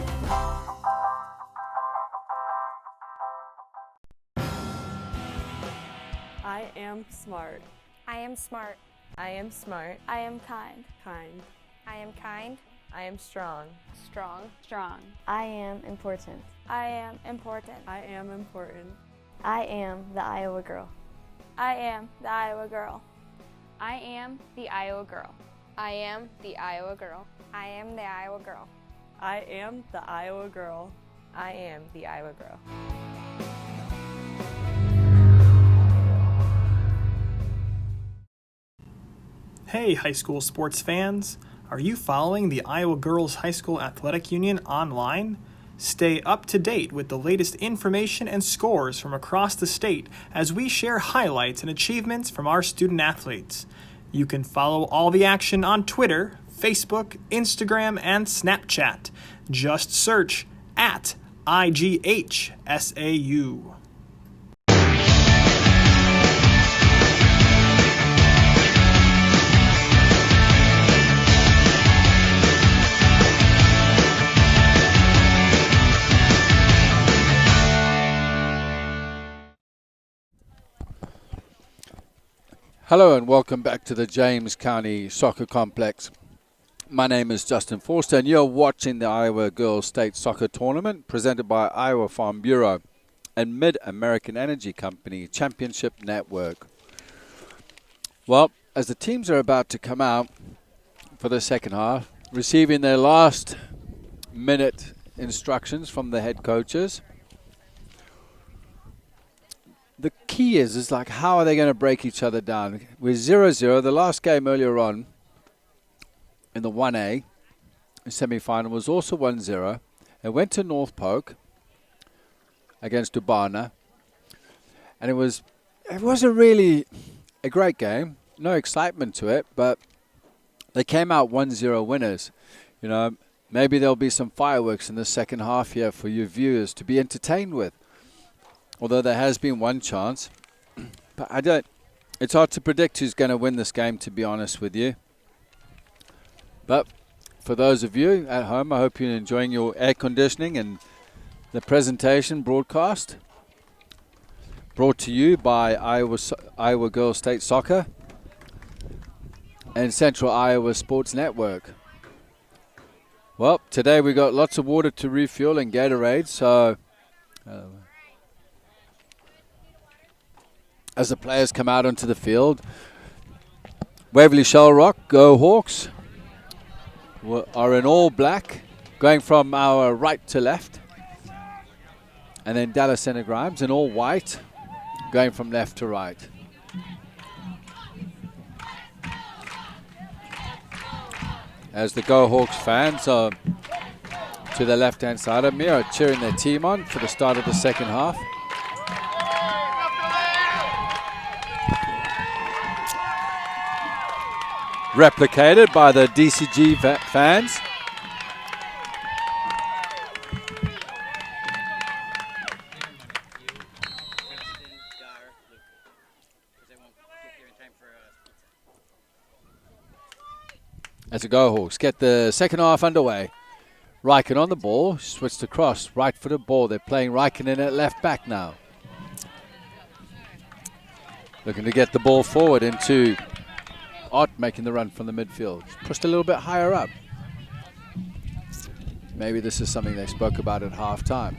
O: I am smart.
J: I am smart.
O: I am smart.
J: I am kind.
O: Kind.
J: I am kind.
O: I am strong.
J: Strong.
O: Strong.
P: I am important.
J: I am important.
O: I am important.
P: I am the Iowa girl.
J: I am the Iowa girl.
H: I am the Iowa girl.
J: I am the Iowa girl. I am the Iowa girl.
O: I am the Iowa girl. I am the Iowa girl.
Q: Hey, high school sports fans! Are you following the Iowa Girls High School Athletic Union online? Stay up to date with the latest information and scores from across the state as we share highlights and achievements from our student athletes. You can follow all the action on Twitter, Facebook, Instagram, and Snapchat. Just search at IGHSAU.
A: Hello and welcome back to the James County Soccer Complex. My name is Justin Forster and you're watching the Iowa Girls State Soccer Tournament presented by Iowa Farm Bureau and Mid-American Energy Company Championship Network. Well, as the teams are about to come out for the second half, receiving their last minute instructions from the head coaches, the key is like, how are they going to break each other down? We're 0-0. The last game earlier on in the 1A semi-final was also 1-0. It went to North Polk against Urbana. And it wasn't really a great game. No excitement to it, but they came out 1-0 winners. You know, maybe there'll be some fireworks in the second half here for you viewers to be entertained with. Although there has been one chance. But it's hard to predict who's going to win this game, to be honest with you. But for those of you at home, I hope you're enjoying your air conditioning and the presentation broadcast. Brought to you by Iowa Girls State Soccer and Central Iowa Sports Network. Well, today we got lots of water to refuel and Gatorade, so as the players come out onto the field, Waverly-Shell Rock, Go Hawks, are in all black, going from our right to left. And then Dallas Center Grimes in all white, going from left to right. As the Go Hawks fans are to the left-hand side of me are cheering their team on for the start of the second half. Replicated by the DCG fans. As the Go Hawks get the second half underway. Ryken on the ball, switched across, right-footed ball. They're playing Ryken in at left back now. Looking to get the ball forward into Ott, making the run from the midfield. Pushed a little bit higher up. Maybe this is something they spoke about at halftime.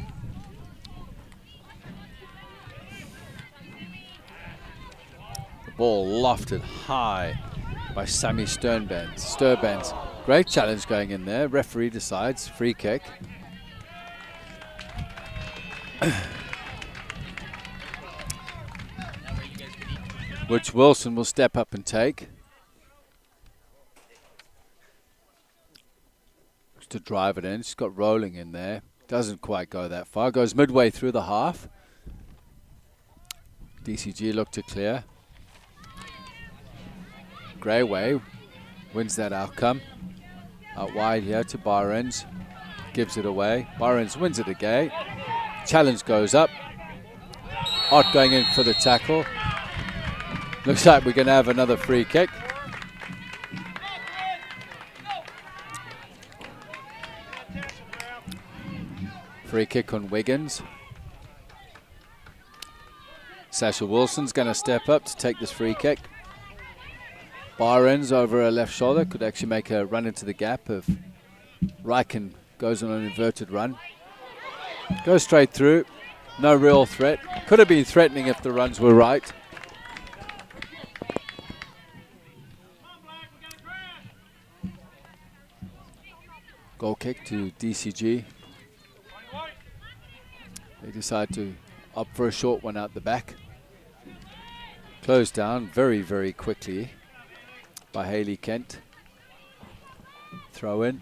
A: The ball lofted high by Sammy Sturbans. Great challenge going in there. Referee decides free kick. Which Wilson will step up and take. Looks to drive it in. She's got Rolling in there. Doesn't quite go that far. Goes midway through the half. DCG look to clear. Greyway wins that outcome. Out wide here to Barnes. Gives it away. Barnes wins it again. Challenge goes up. Ott going in for the tackle. Looks like we're going to have another free kick. Free kick on Wiggins. Sasha Wilson's going to step up to take this free kick. Barnes over her left shoulder could actually make a run into the gap if Riken goes on an inverted run. Goes straight through. No real threat. Could have been threatening if the runs were right. Goal kick to DCG. They decide to opt for a short one out the back. Closed down very, very quickly by Hayley Kent. Throw in.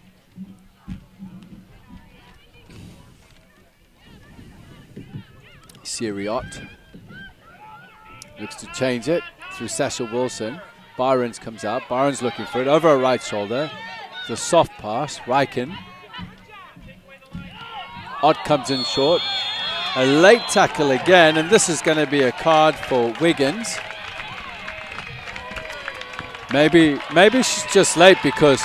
A: Siriot looks to change it through Sasha Wilson. Barnes comes out. Barnes looking for it over her right shoulder. It's a soft pass. Riken. Ott comes in short. A late tackle again, and this is going to be a card for Wiggins. Maybe she's just late because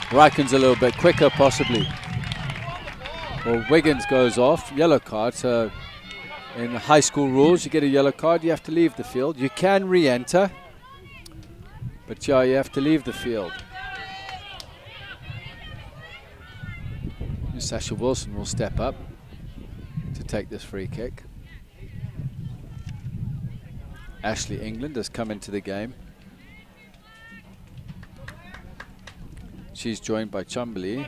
A: Riken's a little bit quicker, possibly. Well, Wiggins goes off. Yellow card. So in high school rules, you get a yellow card, you have to leave the field. You can re-enter, but yeah, you have to leave the field. Sasha Wilson will step up to take this free kick. Ashley England has come into the game. She's joined by Chumberley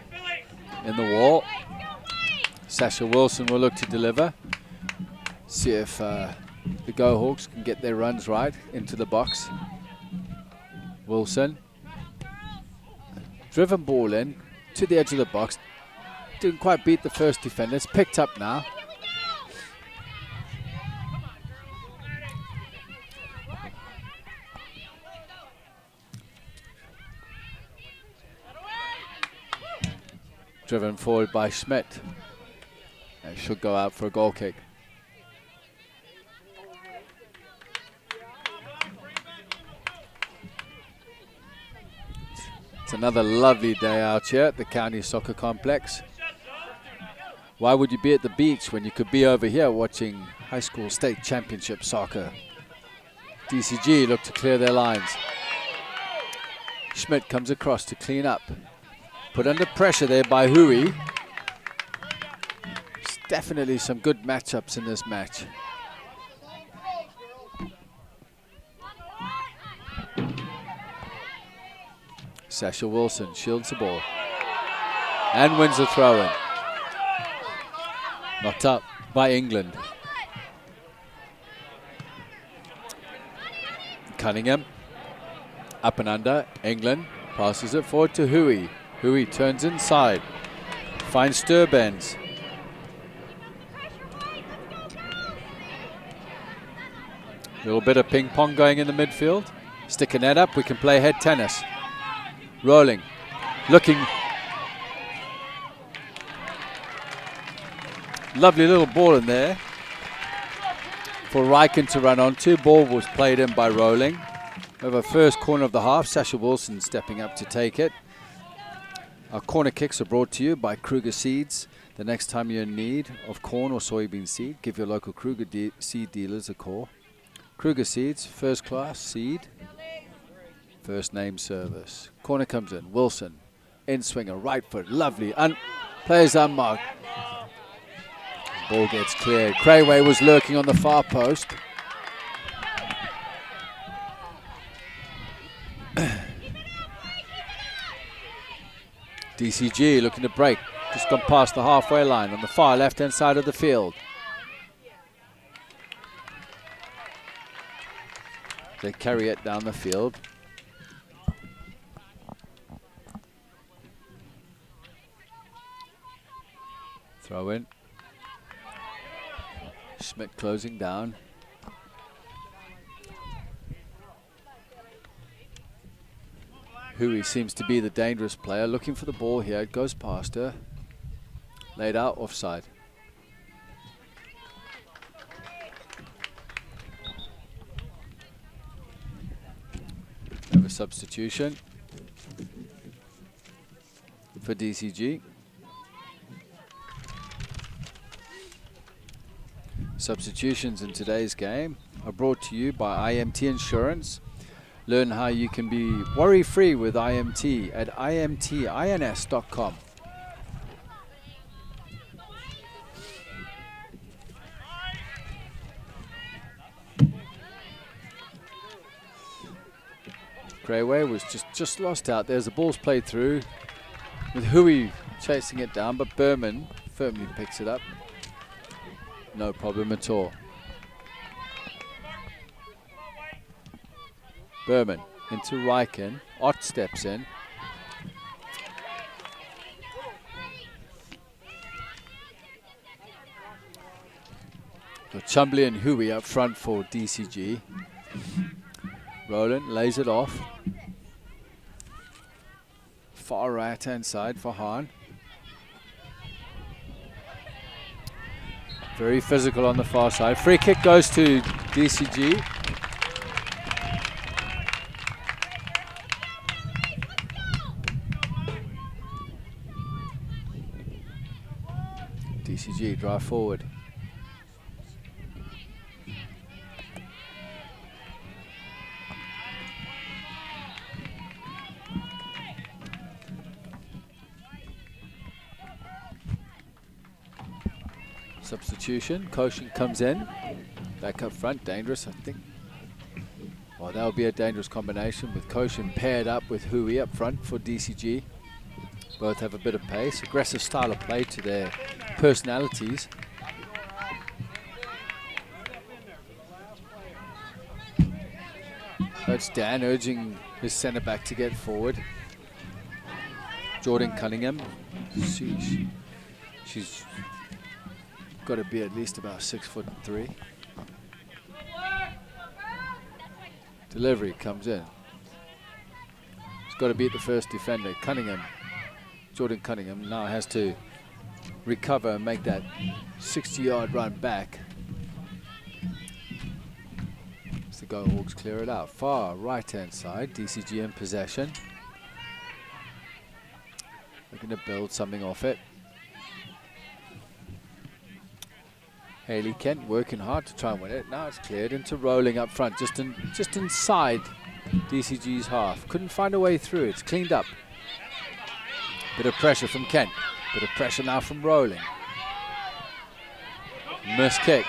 A: in the wall. Sasha Wilson will look to deliver. See if the Go Hawks can get their runs right into the box. Wilson. Driven ball in to the edge of the box. Didn't quite beat the first defender. It's picked up now. Driven forward by Schmidt. It should go out for a goal kick. It's another lovely day out here at the County Soccer Complex. Why would you be at the beach when you could be over here watching high school state championship soccer? DCG look to clear their lines. Schmidt comes across to clean up. Put under pressure there by Hui. There's definitely some good matchups in this match. Sasha Wilson shields the ball and wins the throw-in. Knocked up by England. Cunningham. Up and under. England passes it forward to Hui. Hui turns inside. Finds Sturbans. Little bit of ping pong going in the midfield. Stick a net up. We can play head tennis. Rolling. Looking. Lovely little ball in there for Riken to run onto. Ball was played in by Rolling. Over first corner of the half, Sasha Wilson stepping up to take it. Our corner kicks are brought to you by Kruger Seeds. The next time you're in need of corn or soybean seed, give your local Kruger seed dealers a call. Kruger Seeds, first class seed, first name service. Corner comes in, Wilson. In swinger, right foot, lovely. Plays unmarked. Ball gets cleared. Crayway was lurking on the far post. DCG looking to break. Just gone past the halfway line on the far left-hand side of the field. They carry it down the field. Throw in. Schmidt closing down. Hui seems to be the dangerous player, looking for the ball here. It goes past her. Laid out, offside. Have a substitution for DCG. Substitutions in today's game are brought to you by IMT Insurance. Learn how you can be worry-free with IMT at imtins.com. Crayway was just lost out. There's the ball's played through with Hui chasing it down, but Berman firmly picks it up. No problem at all. Berman into Riken. Ott steps in. So Chumbly and Hui up front for DCG. Roland lays it off. Far right hand side for Hahn. Very physical on the far side. Free kick goes to DCG. DCG drive forward. Substitution. Koshin comes in. Back up front. Dangerous, I think. Well, that would be a dangerous combination with Koshin paired up with Hui up front for DCG. Both have a bit of pace. Aggressive style of play to their personalities. That's Dan urging his centre back to get forward. Jordan Cunningham. She's got to be at least about 6'3". Delivery comes in. It's got to beat the first defender. Jordan Cunningham now has to recover and make that 60-yard run back. As the Go Hawks clear it out. Far right-hand side, DCG in possession. Looking to build something off it. Haley Kent working hard to try and win it. Now it's cleared into rolling up front, just inside DCG's half. Couldn't find a way through. It's cleaned up. Bit of pressure from Kent. Bit of pressure now from Rolling. Missed kick.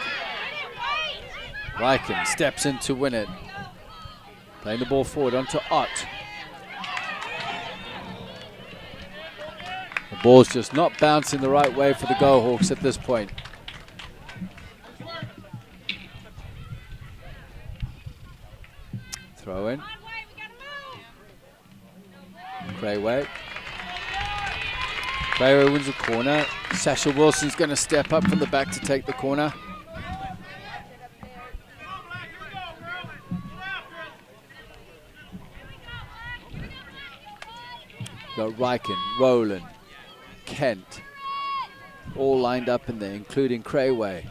A: Riken steps in to win it. Playing the ball forward onto Ott. The ball's just not bouncing the right way for the Go Hawks at this point. Throw in. Crayway. Crayway wins the corner. Sasha Wilson's going to step up from the back to take the corner. Got Riken, Rowland, Kent, all lined up in there, including Crayway.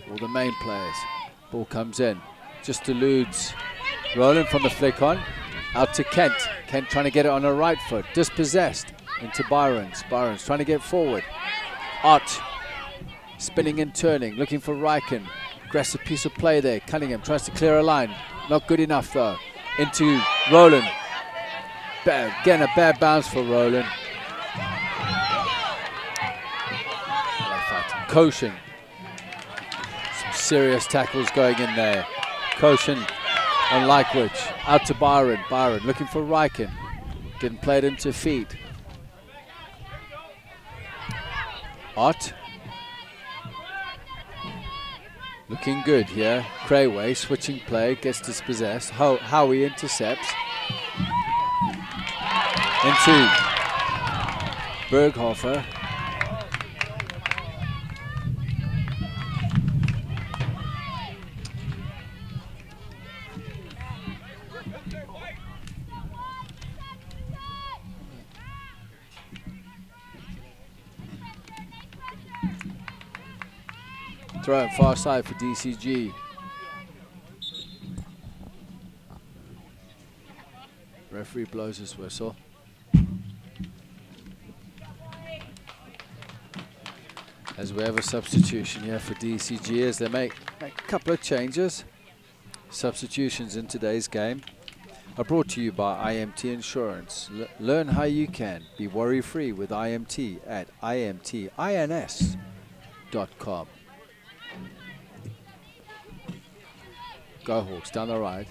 A: All the main players. Ball comes in, just eludes Rowland from the flick on. Out to Kent. Kent trying to get it on her right foot. Dispossessed into Byron's. Byron's trying to get forward. Ott spinning and turning, looking for Riken. Aggressive piece of play there. Cunningham tries to clear a line. Not good enough though. Into Rowland. Again, a bad bounce for Roland. Koshin. Some serious tackles going in there. Koshin on Likewich. Out to Byron. Byron looking for Riken. Didn't play it into feet. Ott. Looking good here. Crayway switching play, gets dispossessed. Howie intercepts. Into Berghofer. Throw it far side for DCG. Referee blows his whistle. As we have a substitution here for DCG as they make a couple of changes. Substitutions in today's game are brought to you by IMT Insurance. Learn how you can be worry-free with IMT at imtins.com. Go Hawks down the right.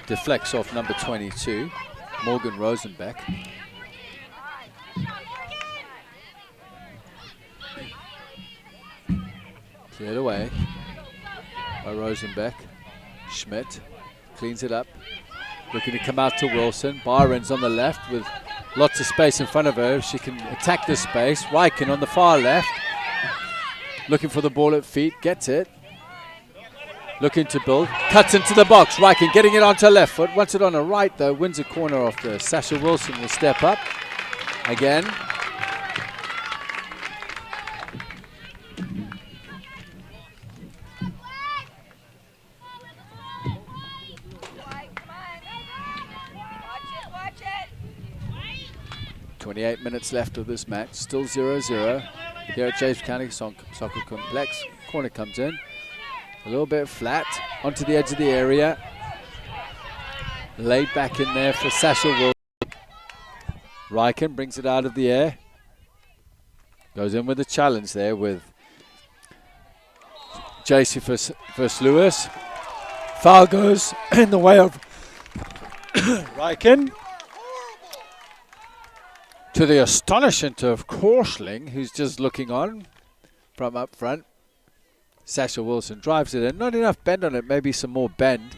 A: Deflects off number 22, Morgan Rosenbeck. Cleared away by Rosenbeck. Schmidt cleans it up. Looking to come out to Wilson. Byron's on the left with lots of space in front of her. She can attack the space. Riken on the far left. Looking for the ball at feet. Gets it. Looking to build. Cuts into the box. Riken getting it onto her left foot. Wants it on her right though. Wins a corner after Sasha Wilson will step up. Again.
H: Watch it.
A: 28 minutes left of this match. Still 0-0 here at James County Soccer Complex. Corner comes in. A little bit flat onto the edge of the area. Laid back in there for Sasha Wilson. Riken brings it out of the air. Goes in with a challenge there with JC versus Lewis. Foul goes in the way of Riken. To the astonishment of Korsling, who's just looking on from up front. Sasha Wilson drives it in. Not enough bend on it. Maybe some more bend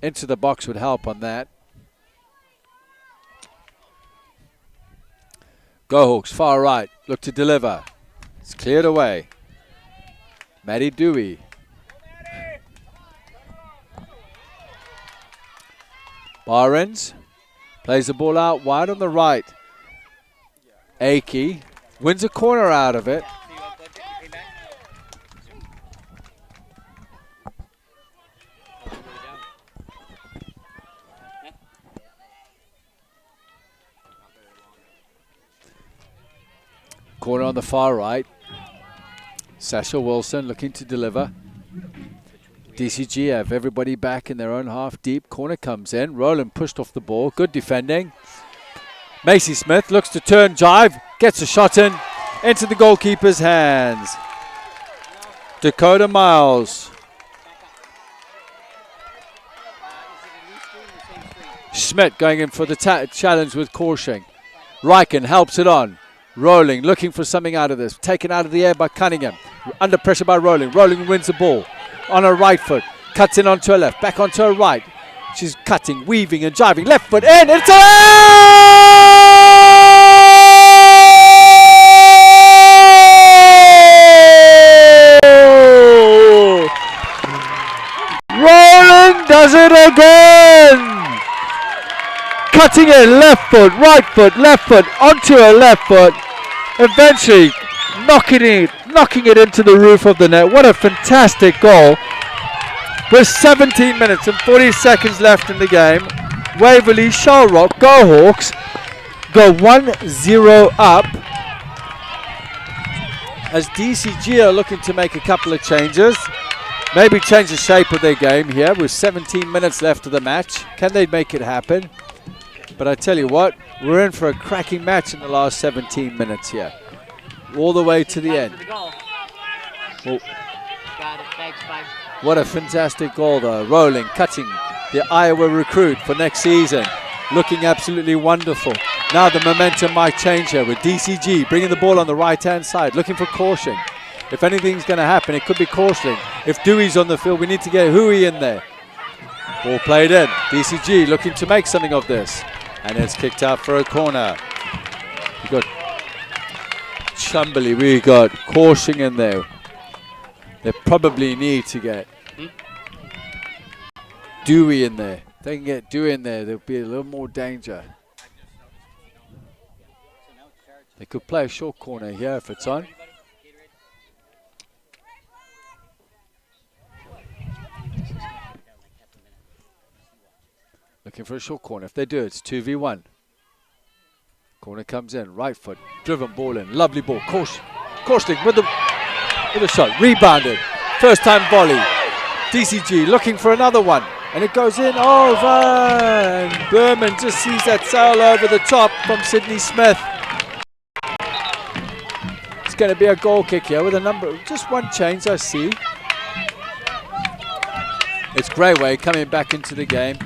A: into the box would help on that. Go Hawks, far right. Look to deliver. It's cleared away. Maddie Dewey. Barnes plays the ball out wide on the right. Akey wins a corner out of it. Corner on the far right. Sasha Wilson looking to deliver. DCG have everybody back in their own half deep. Corner comes in. Roland pushed off the ball. Good defending. Macy Smith looks to turn jive. Gets a shot in. Into the goalkeeper's hands. Dakota Miles. Schmidt going in for the challenge with Korshing. Riken helps it on. Rolling, looking for something out of this. Taken out of the air by Cunningham. Under pressure by Rolling. Rolling wins the ball. On her right foot. Cuts in onto her left. Back onto her right. She's cutting, weaving and jiving. Left foot in. It's a... Rolling does it again. Cutting in, left foot, left foot, onto her left foot. Eventually knocking it into the roof of the net. What a fantastic goal. With 17 minutes and 40 seconds left in the game, Waverly-Shell Go Hawks go 1-0 up. As DCG are looking to make a couple of changes. maybe change the shape of their game here with 17 minutes left of the match. Can they make it happen? But I tell you what, we're in for a cracking match in the last 17 minutes here. All the way to the end. Well, what a fantastic goal though. Rolling, cutting the Iowa recruit for next season. Looking absolutely wonderful. Now the momentum might change here with DCG bringing the ball on the right-hand side, looking for Caution. If anything's going to happen, it could be Caution. If Dewey's on the field, we need to get Hui in there. Ball played in. DCG looking to make something of this. And it's kicked out for a corner. We got Chumberly, we got Caution in there. They probably need to get Dewey in there. If they can get Dewey in there, there'll be a little more danger. They could play a short corner here if it's on. Looking for a short corner. If they do, it's 2v1. Corner comes in, right foot, driven ball in, lovely ball. Korsling with a shot, rebounded. First time volley. DCG looking for another one. And it goes in over. And Berman just sees that sail over the top from Sydney Smith. It's going to be a goal kick here with a number, just one change I see. It's Greyway coming back into the game.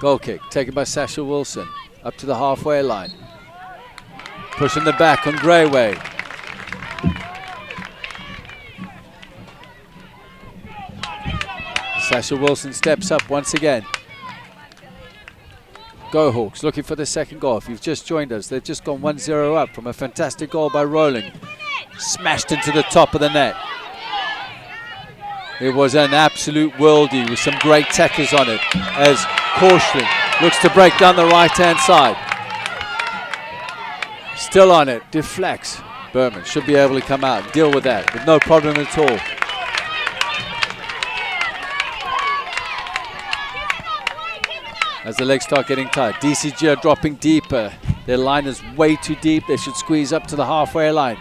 A: Goal kick taken by Sasha Wilson up to the halfway line. Pushing the back on Greyway. Sasha Wilson steps up once again. Go Hawks looking for the second goal. If you've just joined us, they've just gone 1-0 up from a fantastic goal by Rowling. Smashed into the top of the net. It was an absolute worldie with some great tackles on it as Korsling looks to break down the right-hand side. Still on it, deflects. Berman should be able to come out and deal with that with no problem at all. As the legs start getting tight, DCG are dropping deeper. Their line is way too deep. They should squeeze up to the halfway line.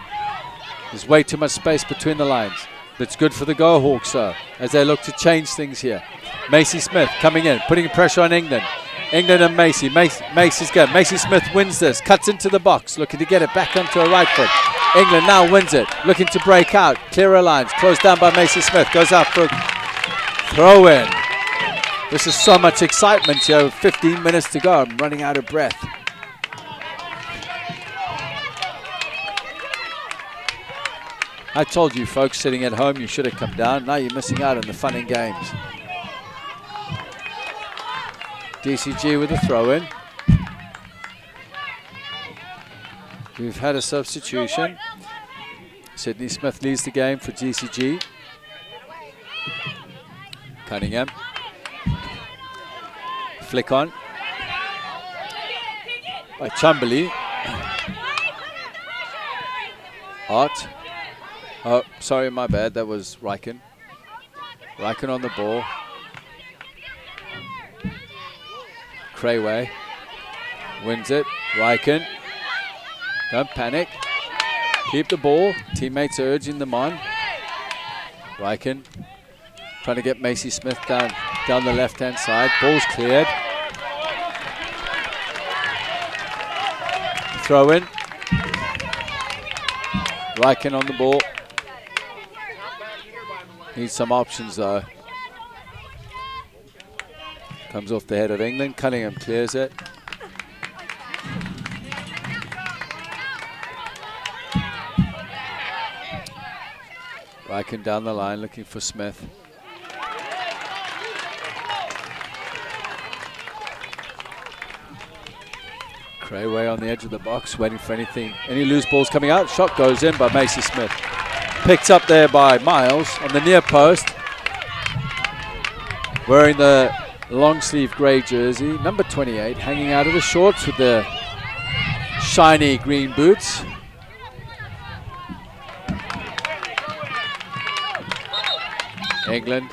A: There's way too much space between the lines. That's good for the Go Hawks, though, as they look to change things here. Macy Smith coming in, putting pressure on England. England and Macy. Macy's good. Macy Smith wins this, cuts into the box, looking to get it back onto her right foot. England now wins it, looking to break out. Clearer lines, closed down by Macy Smith. Goes out for a throw-in. This is so much excitement here. 15 minutes to go. I'm running out of breath. I told you folks sitting at home you should have come down. Now you're missing out on the fun and games. DCG with a throw-in. We've had a substitution. Sydney Smith leads the game for DCG. Cunningham. Flick on. By Chumberly. Hart. Oh, sorry, my bad. That was Riken. Riken on the ball. Creyway wins it. Riken. Don't panic. Keep the ball. Teammates are urging them on. Riken trying to get Macy Smith down the left-hand side. Ball's cleared. Throw in. Riken on the ball. Needs some options though. Comes off the head of England. Cunningham clears it. Riken down the line looking for Smith. Creyway on the edge of the box waiting for anything. Any loose balls coming out. Shot goes in by Macy Smith. Picked up there by Miles on the near post. Wearing the long sleeve grey jersey, number 28, hanging out of the shorts with the shiny green boots. England.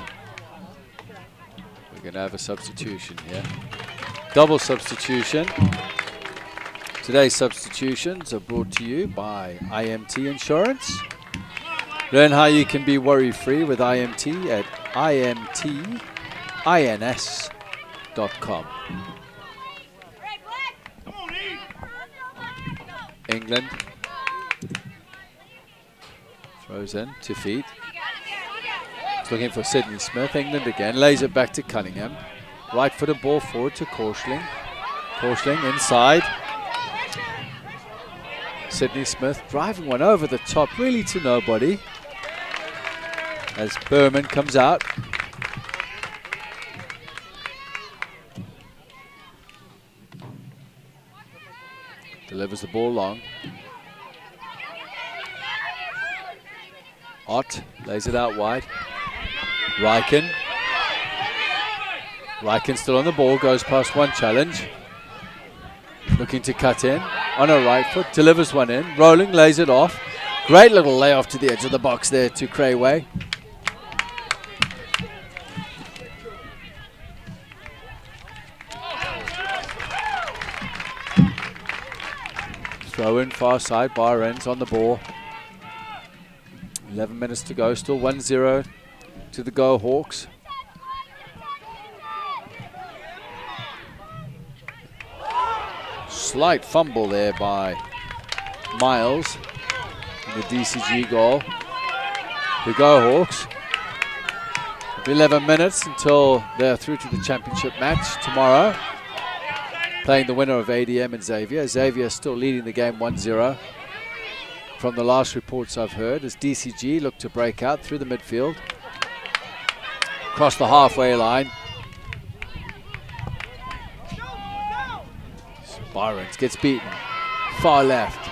A: We're going to have a substitution here. Double substitution. Today's substitutions are brought to you by IMT Insurance. Learn how you can be worry-free with IMT at imtins.com. England throws in to feet. It's looking for Sydney Smith. England again lays it back to Cunningham. Right-footed ball forward to Korsling. Korsling inside. Sydney Smith driving one over the top, really to nobody. As Berman comes out. Delivers the ball long. Ott lays it out wide. Ryken. Ryken still on the ball, goes past one challenge. Looking to cut in on her right foot, delivers one in. Rolling, lays it off. Great little layoff to the edge of the box there to Crayway. Throw in far side, bar ends on the ball. 11 minutes to go, still 1-0 to the Go Hawks. Slight fumble there by Miles in the DCG goal. The Go Hawks. 11 minutes until they're through to the championship match tomorrow. Playing the winner of ADM and Xavier. Xavier still leading the game 1-0. From the last reports I've heard, as DCG look to break out through the midfield. Across the halfway line. Byrons gets beaten. Far left.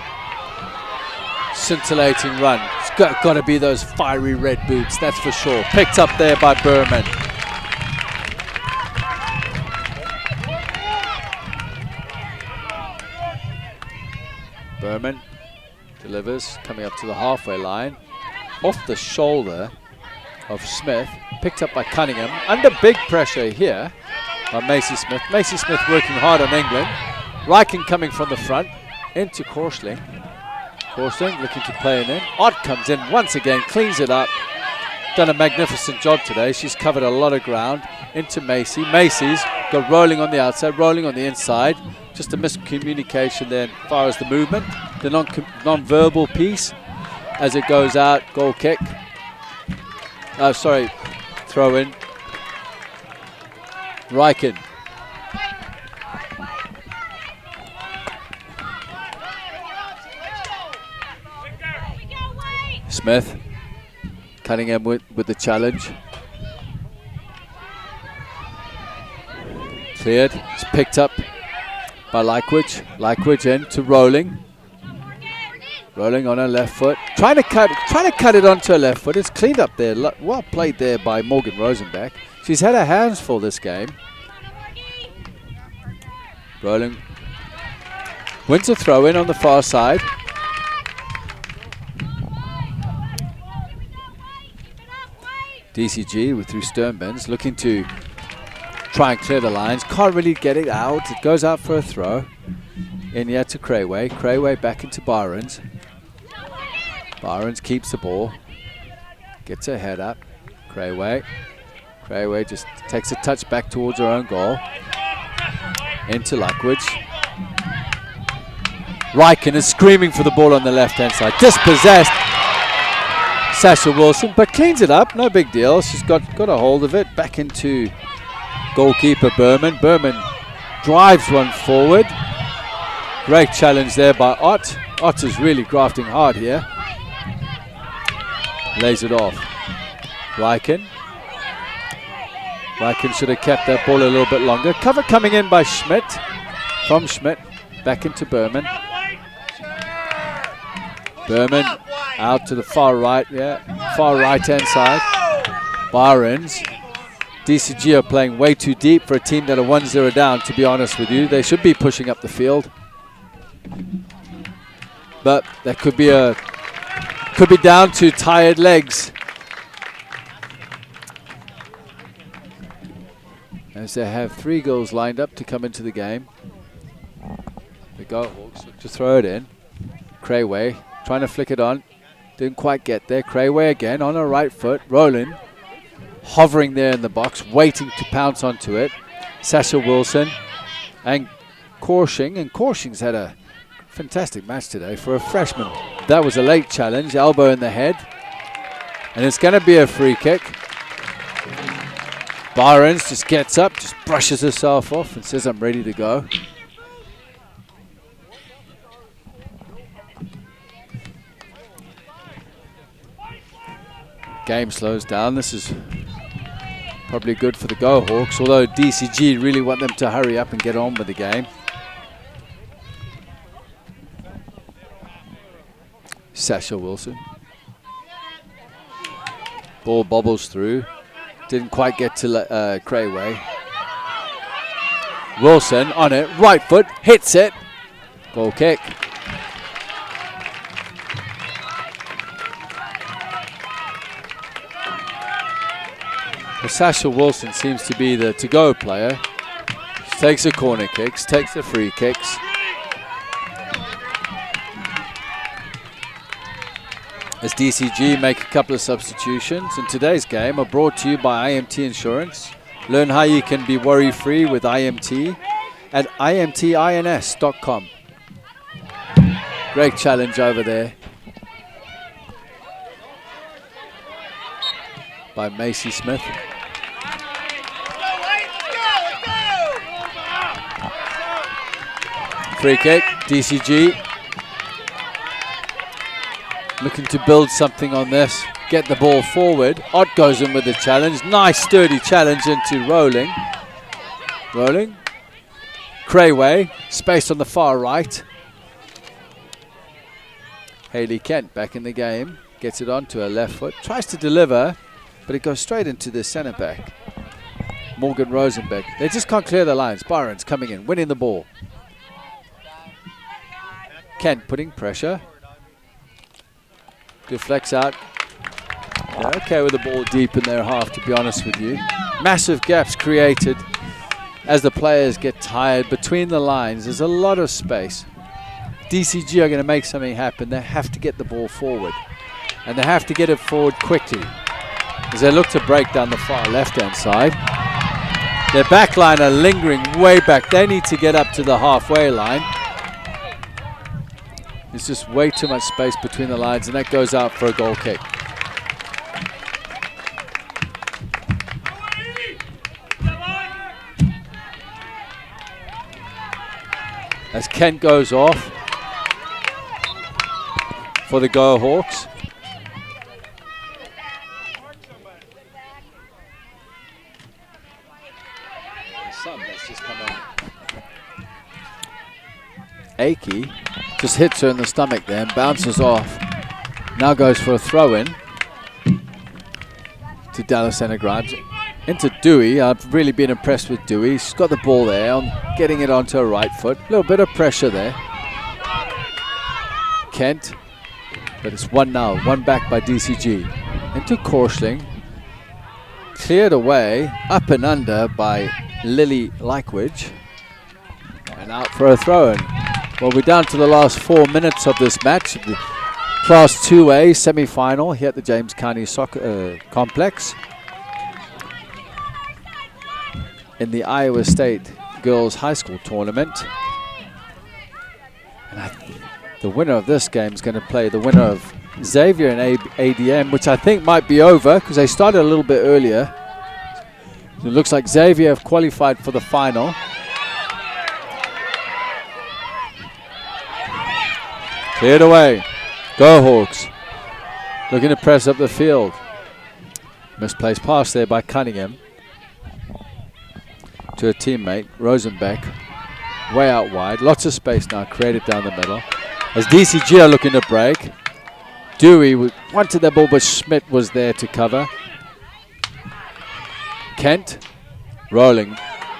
A: Scintillating run. It's got to be those fiery red boots, that's for sure. Picked up there by Berman. Berman delivers, coming up to the halfway line. Off the shoulder of Smith. Picked up by Cunningham. Under big pressure here by Macy Smith. Macy Smith working hard on England. Ryken coming from the front into Korsling. Korsling looking to play it in. Ott comes in once again, cleans it up. Done a magnificent job today. She's covered a lot of ground. Into Macy. Macy's got rolling on the outside, rolling on the inside. Just a miscommunication there as far as the movement. The non-verbal piece as it goes out. Goal kick. Throw in. Ryken. Smith. Cunningham with the challenge. Cleared. It's picked up by Lyquidge. Lyquidge in to Rolling. Rolling on her left foot. Trying to cut it onto her left foot. It's cleaned up there. Well played there by Morgan Rosenbach. She's had her hands full this game. Rolling. Wins a throw in on the far side. DCG through Sternbens, looking to try and clear the lines. Can't really get it out. It goes out for a throw. In yet to Crayway. Crayway back into Byrons. Byrons keeps the ball. Gets her head up. Crayway. Crayway just takes a touch back towards her own goal. Into Lyquidge. Ryken is screaming for the ball on the left-hand side. Dispossessed. Sasha Wilson, but cleans it up. No big deal. She's got a hold of it. Back into goalkeeper Berman. Berman drives one forward. Great challenge there by Ott. Ott is really grafting hard here. Lays it off. Ryken. Ryken should have kept that ball a little bit longer. Cover coming in by Schmidt. From Schmidt. Back into Berman. Berman out to the far right, far right-hand side. Byrons. DCG are playing way too deep for a team that are 1-0 down, to be honest with you. They should be pushing up the field. But that could be down to tired legs. as they have 3 girls lined up to come into the game. The Gohawks look to throw it in. Crayway trying to flick it on. Didn't quite get there. Crayway again on her right foot. Rolling. Hovering there in the box. Waiting to pounce onto it. Sasha Wilson and Korshing. And Korshing's had a fantastic match today for a freshman. That was a late challenge. Elbow in the head. And it's going to be a free kick. Barnes just gets up. Just brushes herself off and says, I'm ready to go. Game slows down. This is probably good for the Gohawks, although DCG really want them to hurry up and get on with the game. Sasha Wilson. Ball bobbles through. Didn't quite get to Crayway. Wilson on it. Right foot. Hits it. Goal kick. Sasha Wilson seems to be the to-go player. She takes the corner kicks, takes the free kicks. As DCG make a couple of substitutions in today's game are brought to you by IMT Insurance. Learn how you can be worry-free with IMT at imtins.com. Great challenge over there by Macy Smith. Free kick, DCG. Looking to build something on this. Get the ball forward. Ott goes in with the challenge. Nice sturdy challenge into Rolling. Rolling. Crayway. Space on the far right. Hayley Kent back in the game. Gets it onto her left foot. Tries to deliver, but it goes straight into the centre back. Morgan Rosenbeck. They just can't clear the lines. Barnes coming in, winning the ball. Kent putting pressure. Deflects out. They're okay with the ball deep in their half, to be honest with you. Massive gaps created as the players get tired between the lines. There's a lot of space. DCG are going to make something happen. They have to get the ball forward. And they have to get it forward quickly as they look to break down the far left-hand side. Their back line are lingering way back. They need to get up to the halfway line. There's just way too much space between the lines, and that goes out for a goal kick. As Kent goes off for the Gohawks. Akey just hits her in the stomach there and bounces off. Now goes for a throw-in to Dallas Grimes. Into Dewey. I've really been impressed with Dewey. She's got the ball there, getting it onto her right foot. A little bit of pressure there. Kent, but it's 1-0. 1 back by DCG. Into Korshling. Cleared away, up and under by Lily Likewidge. And out for a throw-in. Well, we're down to the last 4 minutes of this match. The Class 2A semi-final here at the James County Soccer Complex. In the Iowa State Girls High School Tournament. And the winner of this game is going to play the winner of Xavier and ADM, which I think might be over because they started a little bit earlier. So it looks like Xavier have qualified for the final. Cleared away. Gohawks looking to press up the field. Misplaced pass there by Cunningham to a teammate, Rosenbeck. Way out wide. Lots of space now created down the middle. As DCG are looking to break. Dewey wanted that ball, but Schmidt was there to cover. Kent rolling.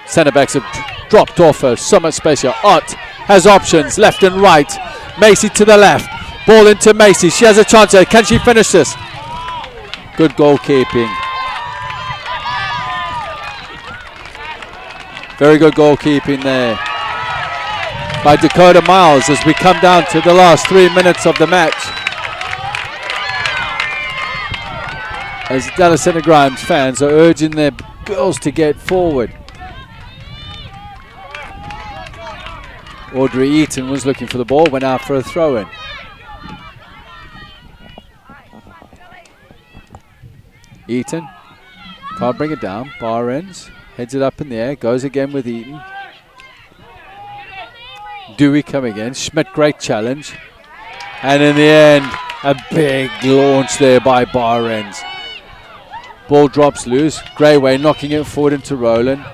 A: Centre backs have dropped off her. So much space here. Ott has options left and right. Macy to the left. Ball into Macy. She has a chance here. Can she finish this? Good goalkeeping. Very good goalkeeping there by Dakota Miles as we come down to the last 3 minutes of the match. As Dallas Center Grimes fans are urging their girls to get forward. Audrey Eaton was looking for the ball, went out for a throw-in. Eaton can't bring it down. Bar ends, heads it up in the air, goes again with Eaton. Dewey coming in. Schmidt, great challenge. And in the end, a big launch there by Bar ends. Ball drops loose. Greyway knocking it forward into Rowland.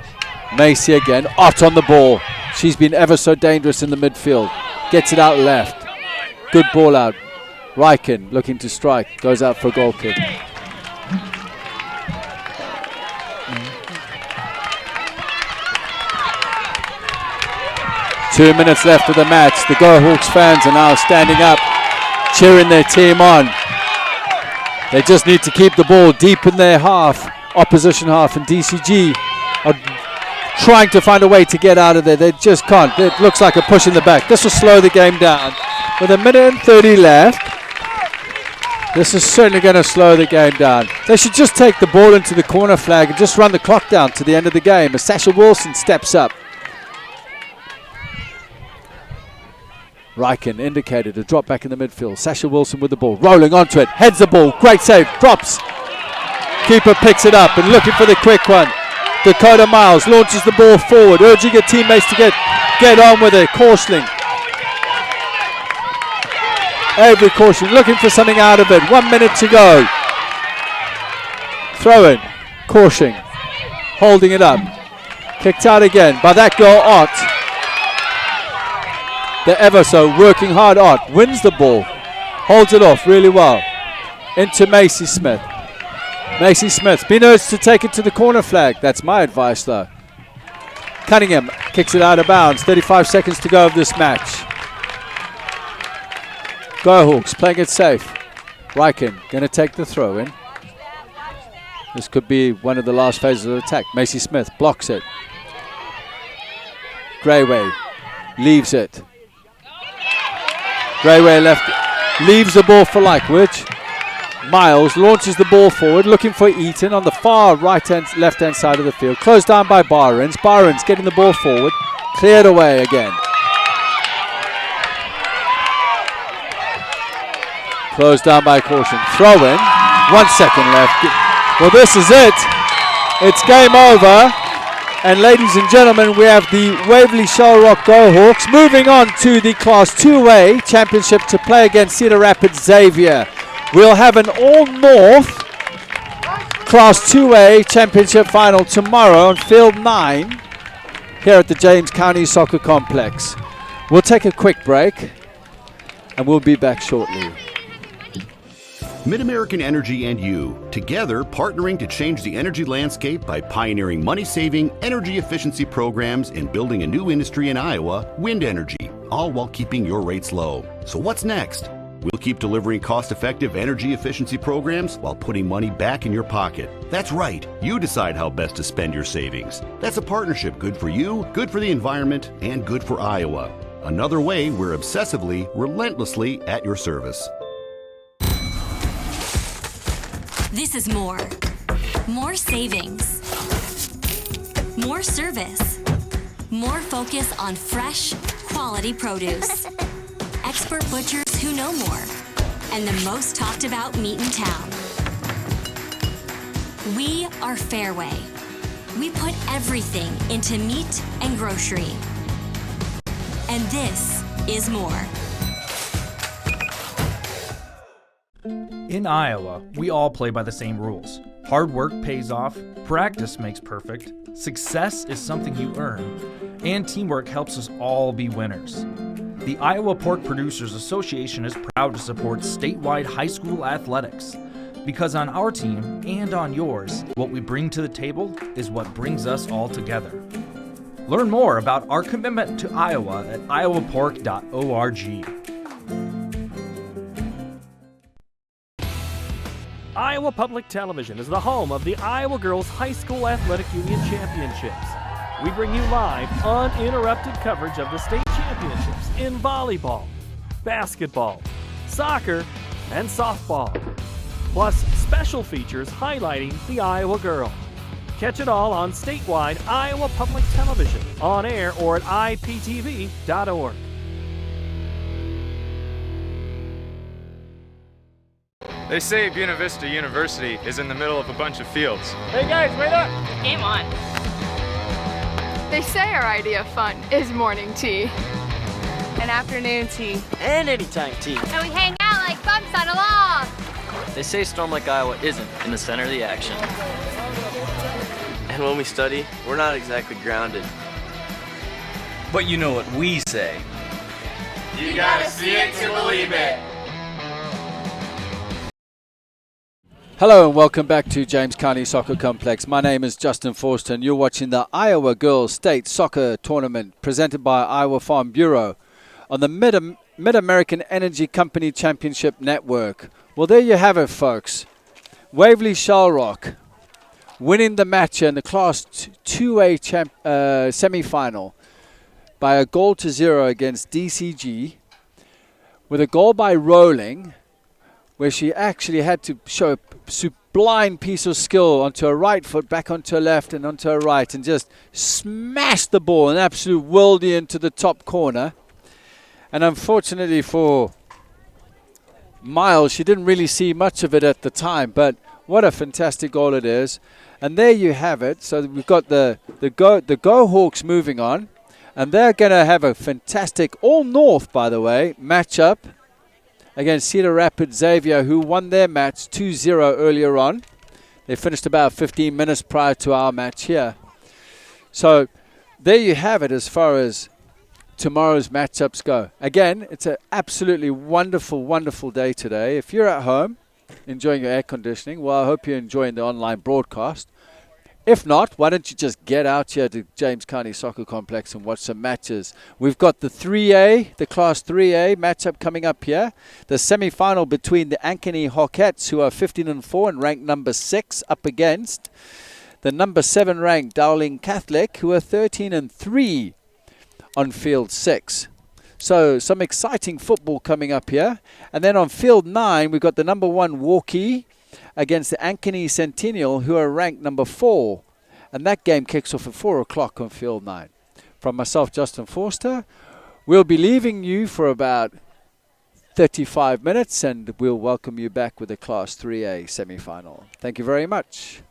A: Macy again. Ott on the ball. She's been ever so dangerous in the midfield. Gets it out left. Good ball out. Ryken looking to strike. Goes out for a goal kick. Two minutes left of the match. The Go Hawks fans are now standing up, cheering their team on. They just need to keep the ball deep in their half, opposition half, and DCG are trying to find a way to get out of there. They just can't. It looks like a push in the back. This will slow the game down. With a minute and 30 left, this is certainly going to slow the game down. They should just take the ball into the corner flag and just run the clock down to the end of the game as Sasha Wilson steps up. Ryken indicated a drop back in the midfield. Sasha Wilson with the ball, rolling onto it, heads the ball, great save, drops. Keeper picks it up and looking for the quick one. Dakota Miles launches the ball forward, urging her teammates to get on with it. Korsling. Avery Korsling looking for something out of it. 1 minute to go. Throw in. Korsling holding it up. Kicked out again by that girl Ott. The ever so working hard Ott wins the ball, holds it off really well into Macy Smith. Macy Smith been urged to take it to the corner flag. That's my advice though. Cunningham kicks it out of bounds. 35 seconds to go of this match. Go Hawks playing it safe. Ryken going to take the throw in. This could be one of the last phases of the attack. Macy Smith blocks it. Greyway leaves it. Greyway left, leaves the ball for Likewood. Miles launches the ball forward, looking for Eaton on the far left-hand side of the field. Closed down by Barons. Barons getting the ball forward, cleared away again. Closed down by Caution. Throw in. 1 second left. Well, this is it. It's game over. And ladies and gentlemen, we have the Waverly-Shell Rock Go Hawks moving on to the Class 2A Championship to play against Cedar Rapids Xavier. We'll have an All-North Class 2A Championship final tomorrow on Field 9 here at the James County Soccer Complex. We'll take a quick break and we'll be back shortly.
B: MidAmerican Energy and you, together partnering to change the energy landscape by pioneering money-saving, energy efficiency programs and building a new industry in Iowa, wind energy, all while keeping your rates low. So what's next? We'll keep delivering cost-effective energy efficiency programs while putting money back in your pocket. That's right, you decide how best to spend your savings. That's a partnership good for you, good for the environment, and good for Iowa. Another way we're obsessively, relentlessly at your service.
C: This is more. More savings. More service. More focus on fresh, quality produce. Expert butchers who know more. And the most talked about meat in town. We are Fairway. We put everything into meat and grocery. And this is more.
D: In Iowa, we all play by the same rules. Hard work pays off, practice makes perfect, success is something you earn, and teamwork helps us all be winners. The Iowa Pork Producers Association is proud to support statewide high school athletics. Because on our team and on yours, what we bring to the table is what brings us all together. Learn more about our commitment to Iowa at iowapork.org.
E: Iowa Public Television is the home of the Iowa Girls High School Athletic Union Championships. we bring you live, uninterrupted coverage of the state championships in volleyball, basketball, soccer, and softball. Plus, special features highlighting the Iowa girl. Catch it all on statewide Iowa Public Television, on air or at iptv.org.
F: They say Buena Vista University is in the middle of a bunch of fields.
N: Hey guys, wait up!
H: Game on. They say our idea of fun is morning tea.
G: And afternoon tea.
I: And anytime tea.
J: And we hang out like bumps on a log.
I: They say Storm Lake, Iowa isn't in the center of the action. And when we study, we're not exactly grounded.
K: But you know what we say.
L: You gotta see it to believe it.
A: Hello and welcome back to James County Soccer Complex. My name is Justin Forster and you're watching the Iowa Girls State Soccer Tournament presented by Iowa Farm Bureau on the Mid-American Energy Company Championship Network. Well, there you have it, folks. Waverly-Shell winning the match in the Class 2A semifinal by 1-0 against DCG with a goal by Rowling, where she actually had to show a sublime piece of skill onto her right foot, back onto her left and onto her right, and just smashed the ball, an absolute worldie into the top corner. And unfortunately for Miles, she didn't really see much of it at the time, but what a fantastic goal it is. And there you have it. So we've got the Go Hawks moving on, and they're going to have a fantastic, all North, by the way, matchup against Cedar Rapids Xavier, who won their match 2-0 earlier on. They finished about 15 minutes prior to our match here. So there you have it as far as tomorrow's matchups go. Again, it's an absolutely wonderful, wonderful day today. If you're at home enjoying your air conditioning, well, I hope you're enjoying the online broadcast. If not, why don't you just get out here to James County Soccer Complex and watch some matches. We've got the 3A, the Class 3A matchup coming up here. The semi-final between the Ankeny Hawkettes, who are 15-4 and ranked number 6, up against the number 7 ranked Dowling Catholic, who are 13-3 on field 6. So some exciting football coming up here. And then on field 9, we've got the number 1 Walkie against the Ankeny Centennial, who are ranked number 4. And that game kicks off at 4 o'clock on field 9. From myself, Justin Forster, we'll be leaving you for about 35 minutes, and we'll welcome you back with the Class 3A semi-final. Thank you very much.